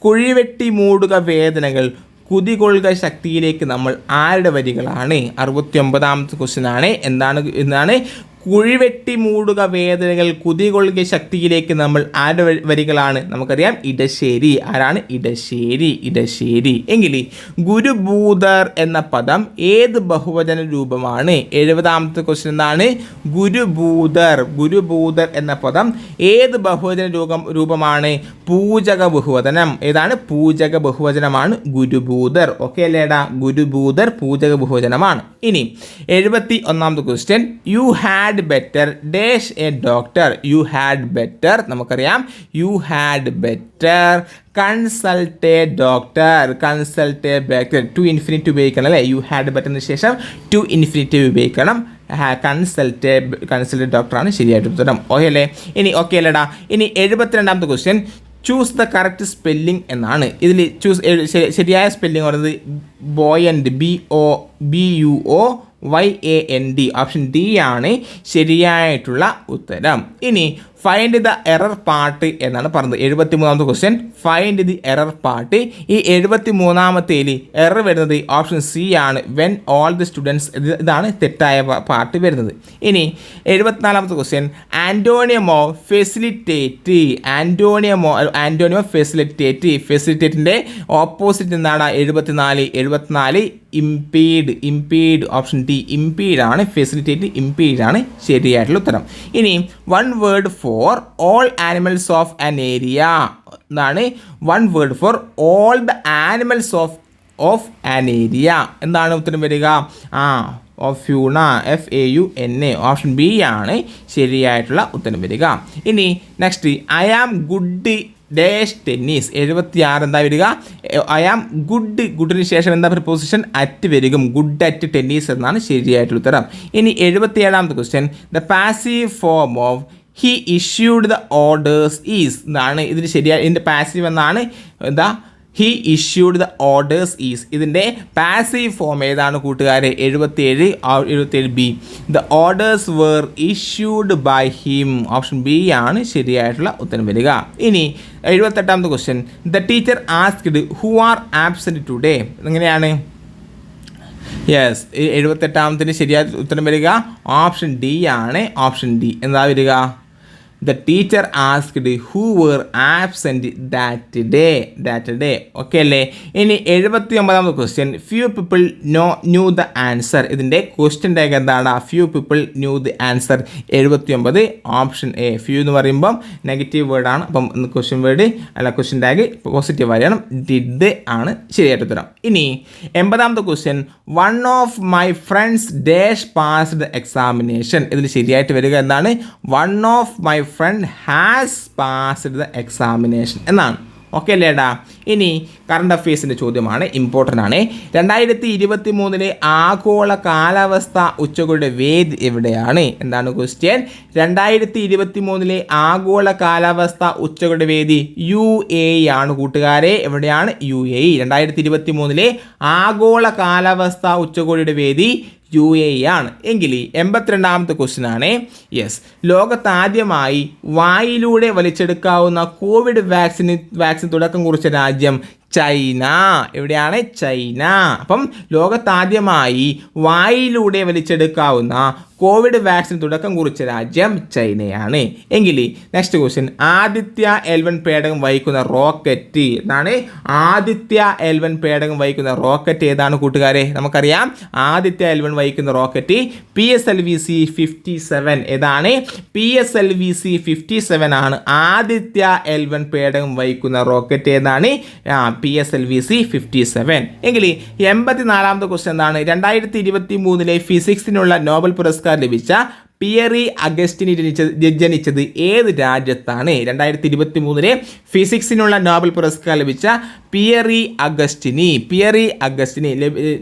കുഴിവെട്ടി മൂടുക വേദനകൾ കുതികൊള്ളുക ശക്തിയിലേക്ക് നമ്മൾ ആരുടെ വരികളാണ്? 69ാമത്തെ ക്വസ്റ്റ്യൻ ആണ്. എന്താണ് കുഴിവെട്ടി മൂടുക വേദനകൾ കുതികൊള്ളുക ശക്തിയിലേക്ക് നമ്മൾ ആരുടെ വരികളാണ്? നമുക്കറിയാം ഇടശ്ശേരി. ആരാണ്? ഇടശ്ശേരി. എങ്കിൽ ഗുരുഭൂതർ എന്ന പദം ഏത് ബഹുവചന രൂപമാണ്? 70ാമത്തെ ക്വസ്റ്റ്യൻ എന്താണ്? ഗുരുഭൂതർ എന്ന പദം ഏത് ബഹുവചന രൂപമാണ്? പൂജക ബഹുവചനം. ഏതാണ്? പൂജക ബഹുവചനമാണ് ഗുരുഭൂതർ. ഓക്കെ അല്ലേടാ? ഗുരുഭൂതർ പൂജക ബഹുവചനമാണ്. ഇനി 71ാമത്തെ question. You had better dash a doctor. You had better. നമുക്കറിയാം you had better consult a doctor. to infinity ഉപയോഗിക്കണം അല്ലേ? you had better ന് ശേഷം to infinity ഉപയോഗിക്കണം. കൺസൾട്ട് ഡോക്ടറാണ് ശരിയായിട്ട് ഉത്തരം. ഓക്കെ അല്ലേ? ഇനി ഓക്കെ അല്ലേടാ? ഇനി 72ാമത്തെ question. Choose the correct spelling എന്നാണ്. ഇതിൽ ശരിയായ സ്പെല്ലിംഗ് പറയുന്നത് ബോയൻഡ്. BUOYAND. ഓപ്ഷൻ ഡി ആണ് ശരിയായിട്ടുള്ള ഉത്തരം. ഇനി ഫൈൻഡ് ദ എറർ പാർട്ട് എന്നാണ് പറഞ്ഞത്. 73ാമത്തെ question find the error part. ഈ 73ാമത്തേൽ എറർ വരുന്നത് ഓപ്ഷൻ സി ആണ്, വെൻ ഓൾ ദി സ്റ്റുഡൻസ്. ഇതാണ് തെറ്റായ പാർട്ട് വരുന്നത്. ഇനി 74ാമത്തെ question antonym of facilitate. Antonym of ഫെസിലിറ്റേറ്റിൻ്റെ ഓപ്പോസിറ്റ് എന്താണ്? 74 ഇംപീഡ്. ഓപ്ഷൻ ഡി ഇംപീഡ് ആണ്. ഫെസിലിറ്റേറ്റ് ഇംപീഡ് ആണ് ശരിയായിട്ടുള്ള ഉത്തരം. ഇനി one word for all animals of an area എന്താണ്? One word for all the animals of an area എന്താണ് ഉത്തരം വരിക? ഫ്യൂണ, FAUNA. ഓപ്ഷൻ ബി ആണ് ശരിയായിട്ടുള്ള ഉത്തരം വരിക. ഇനി next I am good dash tennis. 76 എന്താ വരിക? ഐ ആം ഗുഡിന് ശേഷം എന്താ പ്രിപ്പോസിഷൻ? അറ്റ് വരിക. ഗുഡ് അറ്റ് ടെന്നീസ് എന്നാണ് ശരിയായിട്ടുള്ള ഉത്തരം. ഇനി 77ാമത്തെ question the passive form of he issued the orders is എന്നാണ്. ഇതിന് ഇതിൻ്റെ പാസീവ് എന്നാണ് എന്താ? He issued the orders is. ഇതിൻ്റെ പാസീവ് ഫോം ഏതാണ് കൂട്ടുകാരെ? 77 B. The orders were issued by him. Option B ആണ് ശരിയായിട്ടുള്ള ഉത്തരം വരിക. ഇനി 78ാമത്തെ question the teacher asked who are absent today. എങ്ങനെയാണ്? യെസ്, 78ാമത്തിന് ശരിയായ ഉത്തരം വരിക ഓപ്ഷൻ ഡി ആണ്. ഓപ്ഷൻ ഡി എന്താ വരിക? The teacher asked who were absent that day. Okay അല്ലേ? ഇനി 79ാമത്തെ question few people knew the answer. ഇതിൻ്റെ ക്വസ്റ്റ്യൻ ടാഗ് എന്താണ്? Few people knew the answer. 79 option A. Few എന്ന് പറയുമ്പം നെഗറ്റീവ് വേർഡാണ്. അപ്പം ക്വസ്റ്റ്യൻ ടാഗ് പോസിറ്റീവ് ആയിരിക്കണം. ഡിഡ് ആണ് ശരിയായിട്ട് ഉത്തരം. ഇനി 80ാമത്തെ question one of my friends dash passed examination. ഇതിൽ ശരിയായിട്ട് വരിക എന്താണ്? One of my friend has passed the examination എന്നാണ്. ഓക്കെ അല്ലേടാ? ഇനി കറണ്ട് അഫയേഴ്സിൻ്റെ ചോദ്യമാണ്, ഇമ്പോർട്ടൻ്റ് ആണ്. 2023 ആഗോള കാലാവസ്ഥ ഉച്ചകോടിയുടെ വേദി എവിടെയാണ്? എന്താണ് ക്വസ്റ്റ്യൻ? 2023 ആഗോള കാലാവസ്ഥ ഉച്ചകോടിയുടെ വേദി UAE ആണ് കൂട്ടുകാരെ. എവിടെയാണ്? UAE. 2023 ആഗോള കാലാവസ്ഥ ഉച്ചകോടിയുടെ വേദി UAE ആണ്. എങ്കിൽ 82ാമത്തെ ക്വസ്റ്റ്യൻ ആണ്. യെസ്, ലോകത്താദ്യമായി വായിലൂടെ വലിച്ചെടുക്കാവുന്ന കോവിഡ് വാക്സിൻ തുടക്കം കുറിച്ച രാജ്യം ചൈന. എവിടെയാണ്? ചൈന. അപ്പം ലോകത്താദ്യമായി വായിലൂടെ വലിച്ചെടുക്കാവുന്ന കോവിഡ് വാക്സിൻ തുടക്കം കുറിച്ച രാജ്യം ചൈനയാണ്. എങ്കിൽ നെക്സ്റ്റ് ക്വസ്റ്റ്യൻ ആദിത്യ L1 പേടകം വഹിക്കുന്ന റോക്കറ്റ് എന്നാണ്. ആദിത്യ L1 പേടകം വഹിക്കുന്ന റോക്കറ്റ് ഏതാണ് കൂട്ടുകാരെ? നമുക്കറിയാം ആദിത്യ L1 വഹിക്കുന്ന റോക്കറ്റ് PSLV-C57. ഏതാണ്? PSLV-C57 ആണ് ആദിത്യ L1 പേടകം വഹിക്കുന്ന റോക്കറ്റ്. ഏതാണ്? PSLV-C57. എങ്കിൽ 84ാമത്തെ ക്വസ്റ്റ്യൻ എന്താണ്? 2023 ഫിസിക്സിനുള്ള നോബൽ പുരസ്കാരം ലഭിച്ച പിയറി അഗസ്റ്റിനി ജനിച്ചത് ഏത് രാജ്യത്താണ്? 2023 ഫിസിക്സിനുള്ള നോബൽ പുരസ്കാരം ലഭിച്ച പിയറി അഗസ്റ്റിനി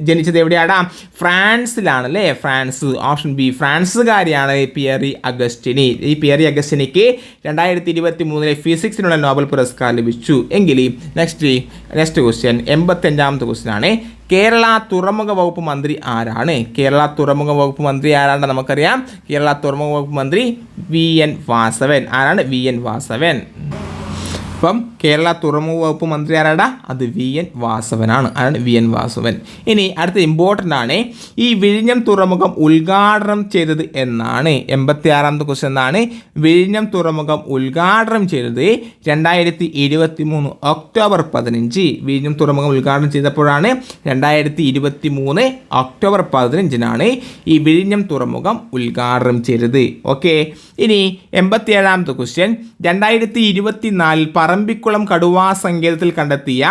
ജനിച്ചത് എവിടെയാണ്? ഫ്രാൻസിലാണ് അല്ലേ? ഫ്രാൻസ്. Option B ഫ്രാൻസുകാരിയാണ് Pierre അഗസ്റ്റിനി. ഈ പിയറി അഗസ്റ്റിനിക്ക് 2023 ഫിസിക്സിനുള്ള നോബൽ പുരസ്കാരം ലഭിച്ചു. എങ്കിൽ നെക്സ്റ്റ് ക്വസ്റ്റ്യൻ 85ാമത്തെ ക്വസ്റ്റ്യൻ ആണ്. കേരള തുറമുഖ വകുപ്പ് മന്ത്രി ആരാണ്? കേരള തുറമുഖ വകുപ്പ് മന്ത്രി ആരാണ്? നമുക്കറിയാം കേരള തുറമുഖ വകുപ്പ് മന്ത്രി VN വാസവൻ. ആരാണ്? VN വാസവൻ. അപ്പം കേരള തുറമുഖ വകുപ്പ് മന്ത്രി ആരാടാ? അത് VN വാസവനാണ്. ആരാണ്? VN വാസവൻ. ഇനി അടുത്ത ഇമ്പോർട്ടൻ്റ് ആണ്. ഈ വിഴിഞ്ഞം തുറമുഖം ഉദ്ഘാടനം ചെയ്തത് എന്നാണ്? 86ാമത്തെ ക്വസ്റ്റ്യൻ എന്താണ്? വിഴിഞ്ഞം തുറമുഖം ഉദ്ഘാടനം ചെയ്തത് 2023 ഒക്ടോബർ 15. വിഴിഞ്ഞം തുറമുഖം ഉദ്ഘാടനം ചെയ്തപ്പോഴാണ് 2023 ഒക്ടോബർ 15 ഈ വിഴിഞ്ഞം തുറമുഖം ഉദ്ഘാടനം ചെയ്തത്. ഓക്കെ. ഇനി 87ാമത്തെ ക്വസ്റ്റ്യൻ 2024 പറമ്പിക്കുളം കടുവാ സങ്കേതത്തിൽ കണ്ടെത്തിയ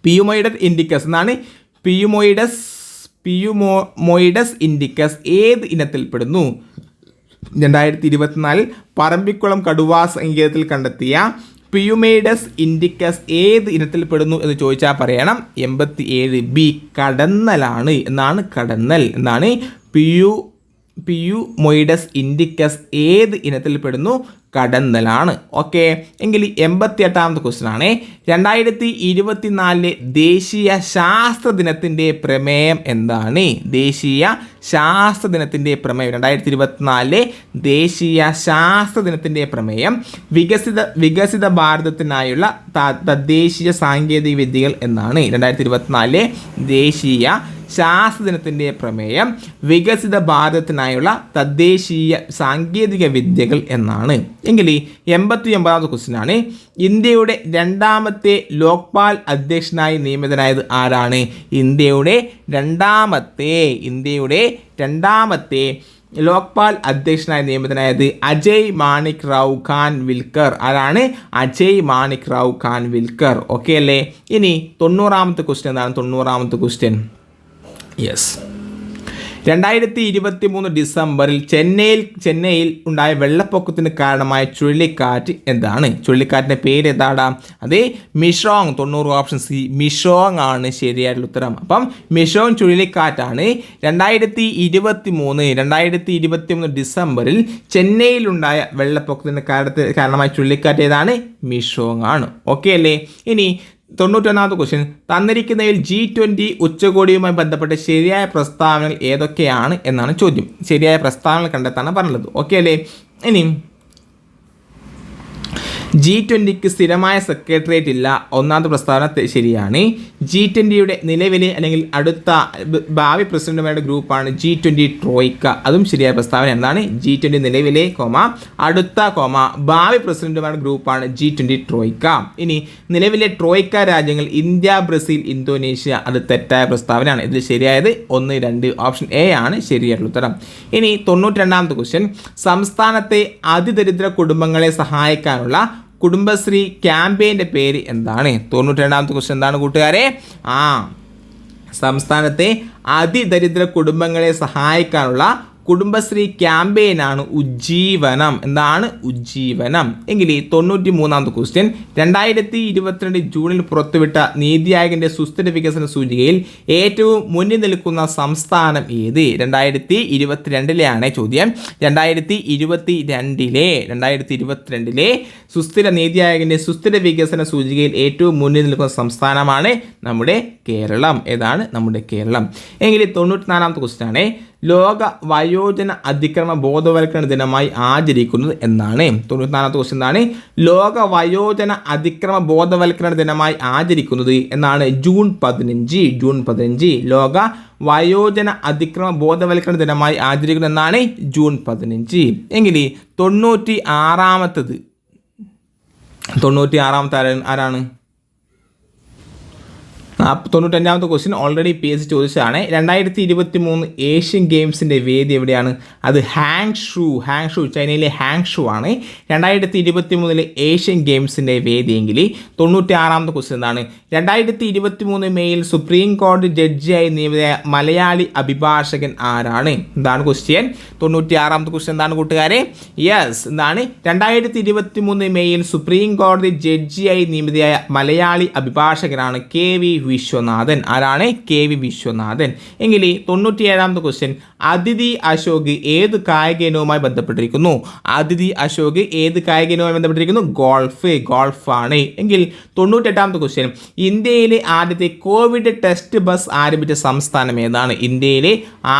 പിയുമോയിഡസ് ഇൻഡിക്കസ് എന്നാണ്. പിയുമോയിഡസ് ഇൻഡിക്കസ് ഏത് ഇനത്തിൽപ്പെടുന്നു? 2024 പറമ്പിക്കുളം കടുവാ സങ്കേതത്തിൽ കണ്ടെത്തിയ പിയുമോയിഡസ് ഇൻഡിക്കസ് ഏത് ഇനത്തിൽപ്പെടുന്നു എന്ന് ചോദിച്ചാൽ പറയണം 87 ബി കടന്നലാണ് എന്നാണ്. കടന്നൽ എന്നാണ്. പിയുമോയിഡസ് ഇൻഡിക്കസ് ഏത് ഇനത്തിൽപ്പെടുന്നു? കടന്നലാണ്. ഓക്കെ, എങ്കിൽ 88ാമത്തെ ക്വസ്റ്റ്യൻ ആണ്. 2024 ദേശീയ ശാസ്ത്ര ദിനത്തിൻ്റെ പ്രമേയം എന്താണ്? ദേശീയ ശാസ്ത്ര ദിനത്തിൻ്റെ പ്രമേയം 2024 ദേശീയ ശാസ്ത്ര ദിനത്തിൻ്റെ പ്രമേയം വികസിത ഭാരതത്തിനായുള്ള തദ്ദേശീയ സാങ്കേതിക വിദ്യകൾ എന്നാണ്. 2024 ദേശീയ ശാസ്ത്ര ദിനത്തിൻ്റെ പ്രമേയം വികസിത ഭാരതത്തിനായുള്ള തദ്ദേശീയ സാങ്കേതിക വിദ്യകൾ എന്നാണ്. എങ്കിൽ 89ാമത്തെ ക്വസ്റ്റ്യൻ ആണ്. ഇന്ത്യയുടെ രണ്ടാമത്തെ ലോക്പാൽ അധ്യക്ഷനായി നിയമിതനായത് ആരാണ്? ഇന്ത്യയുടെ രണ്ടാമത്തെ ലോക്പാൽ അധ്യക്ഷനായി നിയമിതനായത് അജയ് മാണിക് റാവു ഖാൻ വിൽക്കർ. ആരാണ്? അജയ് മാണിക് റാവു ഖാൻ വിൽക്കർ. ഓക്കെ അല്ലേ? ഇനി 90ാമത്തെ ക്വസ്റ്റ്യൻ എന്താണ്? 90ാമത്തെ ക്വസ്റ്റ്യൻ, യെസ്, 2023 ഡിസംബറിൽ ചെന്നൈയിൽ ഉണ്ടായ വെള്ളപ്പൊക്കത്തിന് കാരണമായ ചുഴലിക്കാറ്റ് എന്താണ്? ചുഴലിക്കാറ്റിൻ്റെ പേര് ഏതാടാ? അത് മിഷോങ്. 90 ഓപ്ഷൻ സി, മിഷോങ് ആണ് ശരിയായിട്ടുള്ള ഉത്തരം. അപ്പം മിഷോങ് ചുഴലിക്കാറ്റാണ് 2023 ഡിസംബറിൽ ചെന്നൈയിലുണ്ടായ വെള്ളപ്പൊക്കത്തിന് കാരണമായ ചുഴലിക്കാറ്റ് ഏതാണ്? മിഷോങ് ആണ്. ഓക്കെ അല്ലേ? ഇനി 91ാമത്തെ ക്വസ്റ്റ്യൻ, തന്നിരിക്കുന്നതിൽ G20 ഉച്ചകോടിയുമായി ബന്ധപ്പെട്ട ശരിയായ പ്രസ്താവനകൾ ഏതൊക്കെയാണ് എന്നാണ് ചോദ്യം. ശരിയായ പ്രസ്താവനകൾ കണ്ടെത്താണ് പറഞ്ഞത്. ഓക്കെ അല്ലേ? ഇനി G20ക്ക് സ്ഥിരമായ സെക്രട്ടേറിയറ്റ് ഇല്ല. ഒന്നാമത്തെ പ്രസ്താവന ശരിയാണ്. G20യുടെ നിലവിലെ അല്ലെങ്കിൽ അടുത്ത ഭാവി പ്രസിഡന്റുമാരുടെ ഗ്രൂപ്പാണ് G20 ട്രോയ്ക്ക. അതും ശരിയായ പ്രസ്താവന. എന്താണ്? G20 നിലവിലെ അടുത്ത ഭാവി പ്രസിഡന്റുമാരുടെ ഗ്രൂപ്പാണ് G20 ട്രോയ്ക്ക. ഇനി നിലവിലെ ട്രോയ്ക്ക രാജ്യങ്ങൾ ഇന്ത്യ, ബ്രസീൽ, ഇന്തോനേഷ്യ. അത് തെറ്റായ പ്രസ്താവനയാണ്. ഇതിൽ ശരിയായത് 1, 2 ഓപ്ഷൻ എ ആണ് ശരിയായിട്ടുള്ള ഉത്തരം. ഇനി 92ാമത്തെ ക്വസ്റ്റ്യൻ, സംസ്ഥാനത്തെ അതിദരിദ്ര കുടുംബങ്ങളെ സഹായിക്കാനുള്ള കുടുംബശ്രീ ക്യാമ്പയിൻ്റെ പേര് എന്താണ്? 92ാമത്തെ ക്വസ്റ്റ്യൻ എന്താണ് കൂട്ടുകാരെ? സംസ്ഥാനത്തെ അതിദരിദ്ര കുടുംബങ്ങളെ സഹായിക്കാനുള്ള കുടുംബശ്രീ ക്യാമ്പയിനാണ് ഉജ്ജീവനം. എന്താണ്? ഉജ്ജീവനം. എങ്കിൽ 93ാമത്തെ ക്വസ്റ്റ്യൻ, 2022 ജൂണിൽ പുറത്തുവിട്ട നീതി ആയോഗിൻ്റെ സുസ്ഥിര വികസന സൂചികയിൽ ഏറ്റവും മുന്നിൽ നിൽക്കുന്ന സംസ്ഥാനം ഏത്? 2022 ചോദ്യം. 2022 സുസ്ഥിര നീതി ആയോഗിൻ്റെ സുസ്ഥിര വികസന സൂചികയിൽ ഏറ്റവും മുന്നിൽ നിൽക്കുന്ന സംസ്ഥാനമാണ് നമ്മുടെ കേരളം. ഏതാണ്? നമ്മുടെ കേരളം. എങ്കിൽ 94ാമത്തെ ക്വസ്റ്റ്യൻ ആണ്. ലോക വയോജന അതിക്രമ ബോധവൽക്കരണ ദിനമായി ആചരിക്കുന്നത് എന്നാണ്? 94ാമത്തെ ക്വസ്റ്റ്യൻ എന്താണ്? ലോക വയോജന അതിക്രമ ബോധവൽക്കരണ ദിനമായി ആചരിക്കുന്നത് എന്നാണ്? ജൂൺ 15. ലോക വയോജന അതിക്രമ ബോധവൽക്കരണ ദിനമായി ആചരിക്കുന്നത് എന്നാണ്? ജൂൺ 15. എങ്കിൽ 96ാമത്തെ ആരാണ്? 95ാമത്തെ ക്വസ്റ്റ്യൻ ഓൾറെഡി PSC ചോദിച്ചതാണ്. 2023 ഏഷ്യൻ ഗെയിംസിൻ്റെ വേദി എവിടെയാണ്? അത് ഹാങ്ഷു, ചൈനയിലെ ഹാങ്ഷു ആണ് 2023 ഏഷ്യൻ ഗെയിംസിൻ്റെ വേദിയെങ്കിൽ. 96ാമത്തെ ക്വസ്റ്റ്യൻ എന്താണ്? 2023 മെയ്യിൽ സുപ്രീം കോടതി ജഡ്ജിയായി നിയമിതമായ മലയാളി അഭിഭാഷകൻ ആരാണ്? എന്താണ് ക്വസ്റ്റ്യൻ? 96ാമത്തെ ക്വസ്റ്റ്യൻ എന്താണ് കൂട്ടുകാരെ? യെസ്, എന്താണ്? 2023 മെയ്യിൽ സുപ്രീം കോടതി ജഡ്ജിയായി നിയമിതയായ മലയാളി അഭിഭാഷകനാണ് KV വിശ്വനാഥൻ. ആരാണ്? KV വിശ്വനാഥൻ. എങ്കിൽ 97ാമത്തെ ക്വസ്റ്റ്യൻ, അതിഥി അശോക് ഏത് കായിക ഇനവുമായി ബന്ധപ്പെട്ടിരിക്കുന്നു? അതിഥി അശോക് ഏത് കായിക ഇനവുമായി ബന്ധപ്പെട്ടിരിക്കുന്നു? ഗോൾഫ് ആണ്. എങ്കിൽ 98ാമത്തെ ക്വസ്റ്റ്യൻ, ഇന്ത്യയിലെ ആദ്യത്തെ കോവിഡ് ടെസ്റ്റ് ബസ് ആരംഭിച്ച സംസ്ഥാനം ഏതാണ്? ഇന്ത്യയിലെ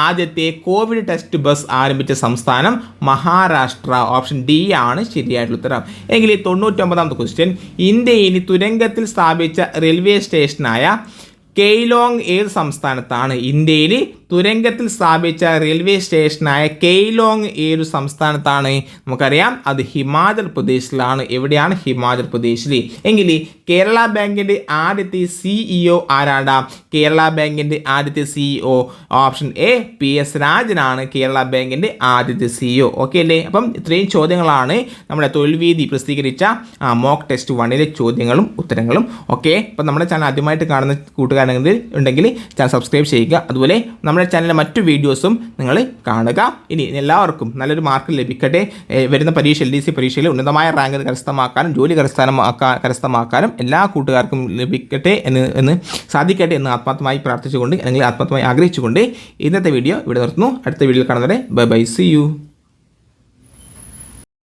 ആദ്യത്തെ കോവിഡ് ടെസ്റ്റ് ബസ് ആരംഭിച്ച സംസ്ഥാനം മഹാരാഷ്ട്ര. ഓപ്ഷൻ ഡി ആണ് ശരിയായിട്ടുള്ള ഉത്തരം. എങ്കിൽ 99ാമത്തെ ക്വസ്റ്റ്യൻ, ഇന്ത്യയിൽ തുരങ്കത്തിൽ സ്ഥാപിച്ച റെയിൽവേ സ്റ്റേഷനായ കെയ്ലോങ് ഏത് സംസ്ഥാനത്താണ്? ഇന്ത്യയിൽ തുരങ്കത്തിൽ സ്ഥാപിച്ച റെയിൽവേ സ്റ്റേഷനായ കെയ്ലോങ് ഏത് സംസ്ഥാനത്താണ്? നമുക്കറിയാം അത് ഹിമാചൽ പ്രദേശിലാണ്. എവിടെയാണ്? ഹിമാചൽ പ്രദേശിൽ. എങ്കിൽ കേരള ബാങ്കിൻ്റെ ആദ്യത്തെ CEO ആരാണ്? കേരള ബാങ്കിൻ്റെ ആദ്യത്തെ CEO ഓപ്ഷൻ എ PS രാജനാണ് കേരള ബാങ്കിൻ്റെ ആദ്യത്തെ CEO. ഓക്കെ അല്ലേ? അപ്പം ഇത്രയും ചോദ്യങ്ങളാണ് നമ്മുടെ തൊഴിൽ വീതി പ്രസിദ്ധീകരിച്ച മോക്ക് ടെസ്റ്റ് 1ലെ ചോദ്യങ്ങളും ഉത്തരങ്ങളും. ഓക്കെ, അപ്പം നമ്മുടെ ചാനൽ ആദ്യമായിട്ട് കാണുന്ന കൂട്ടുകാരുണ്ടെങ്കിൽ ചാനൽ സബ്സ്ക്രൈബ് ചെയ്യുക. അതുപോലെ നമ്മുടെ ചാനലിലെ മറ്റു വീഡിയോസും നിങ്ങൾ കാണുക. ഇനി എല്ലാവർക്കും നല്ലൊരു മാർക്ക് ലഭിക്കട്ടെ. വരുന്ന പരീക്ഷ LDC പരീക്ഷയിൽ ഉന്നതമായ റാങ്ക് കരസ്ഥമാക്കാനും ജോലി കരസ്ഥമാക്കാനും എല്ലാ കൂട്ടുകാർക്കും ലഭിക്കട്ടെ എന്ന് സാധിക്കട്ടെ എന്ന് ആത്മാർത്ഥമായി പ്രാർത്ഥിച്ചുകൊണ്ട് അല്ലെങ്കിൽ ആത്മാർത്ഥമായി ആഗ്രഹിച്ചുകൊണ്ട് ഇന്നത്തെ വീഡിയോ ഇവിടെ നിർത്തുന്നു. അടുത്ത വീഡിയോയിൽ കാണുന്നവരെ ബൈ, see you.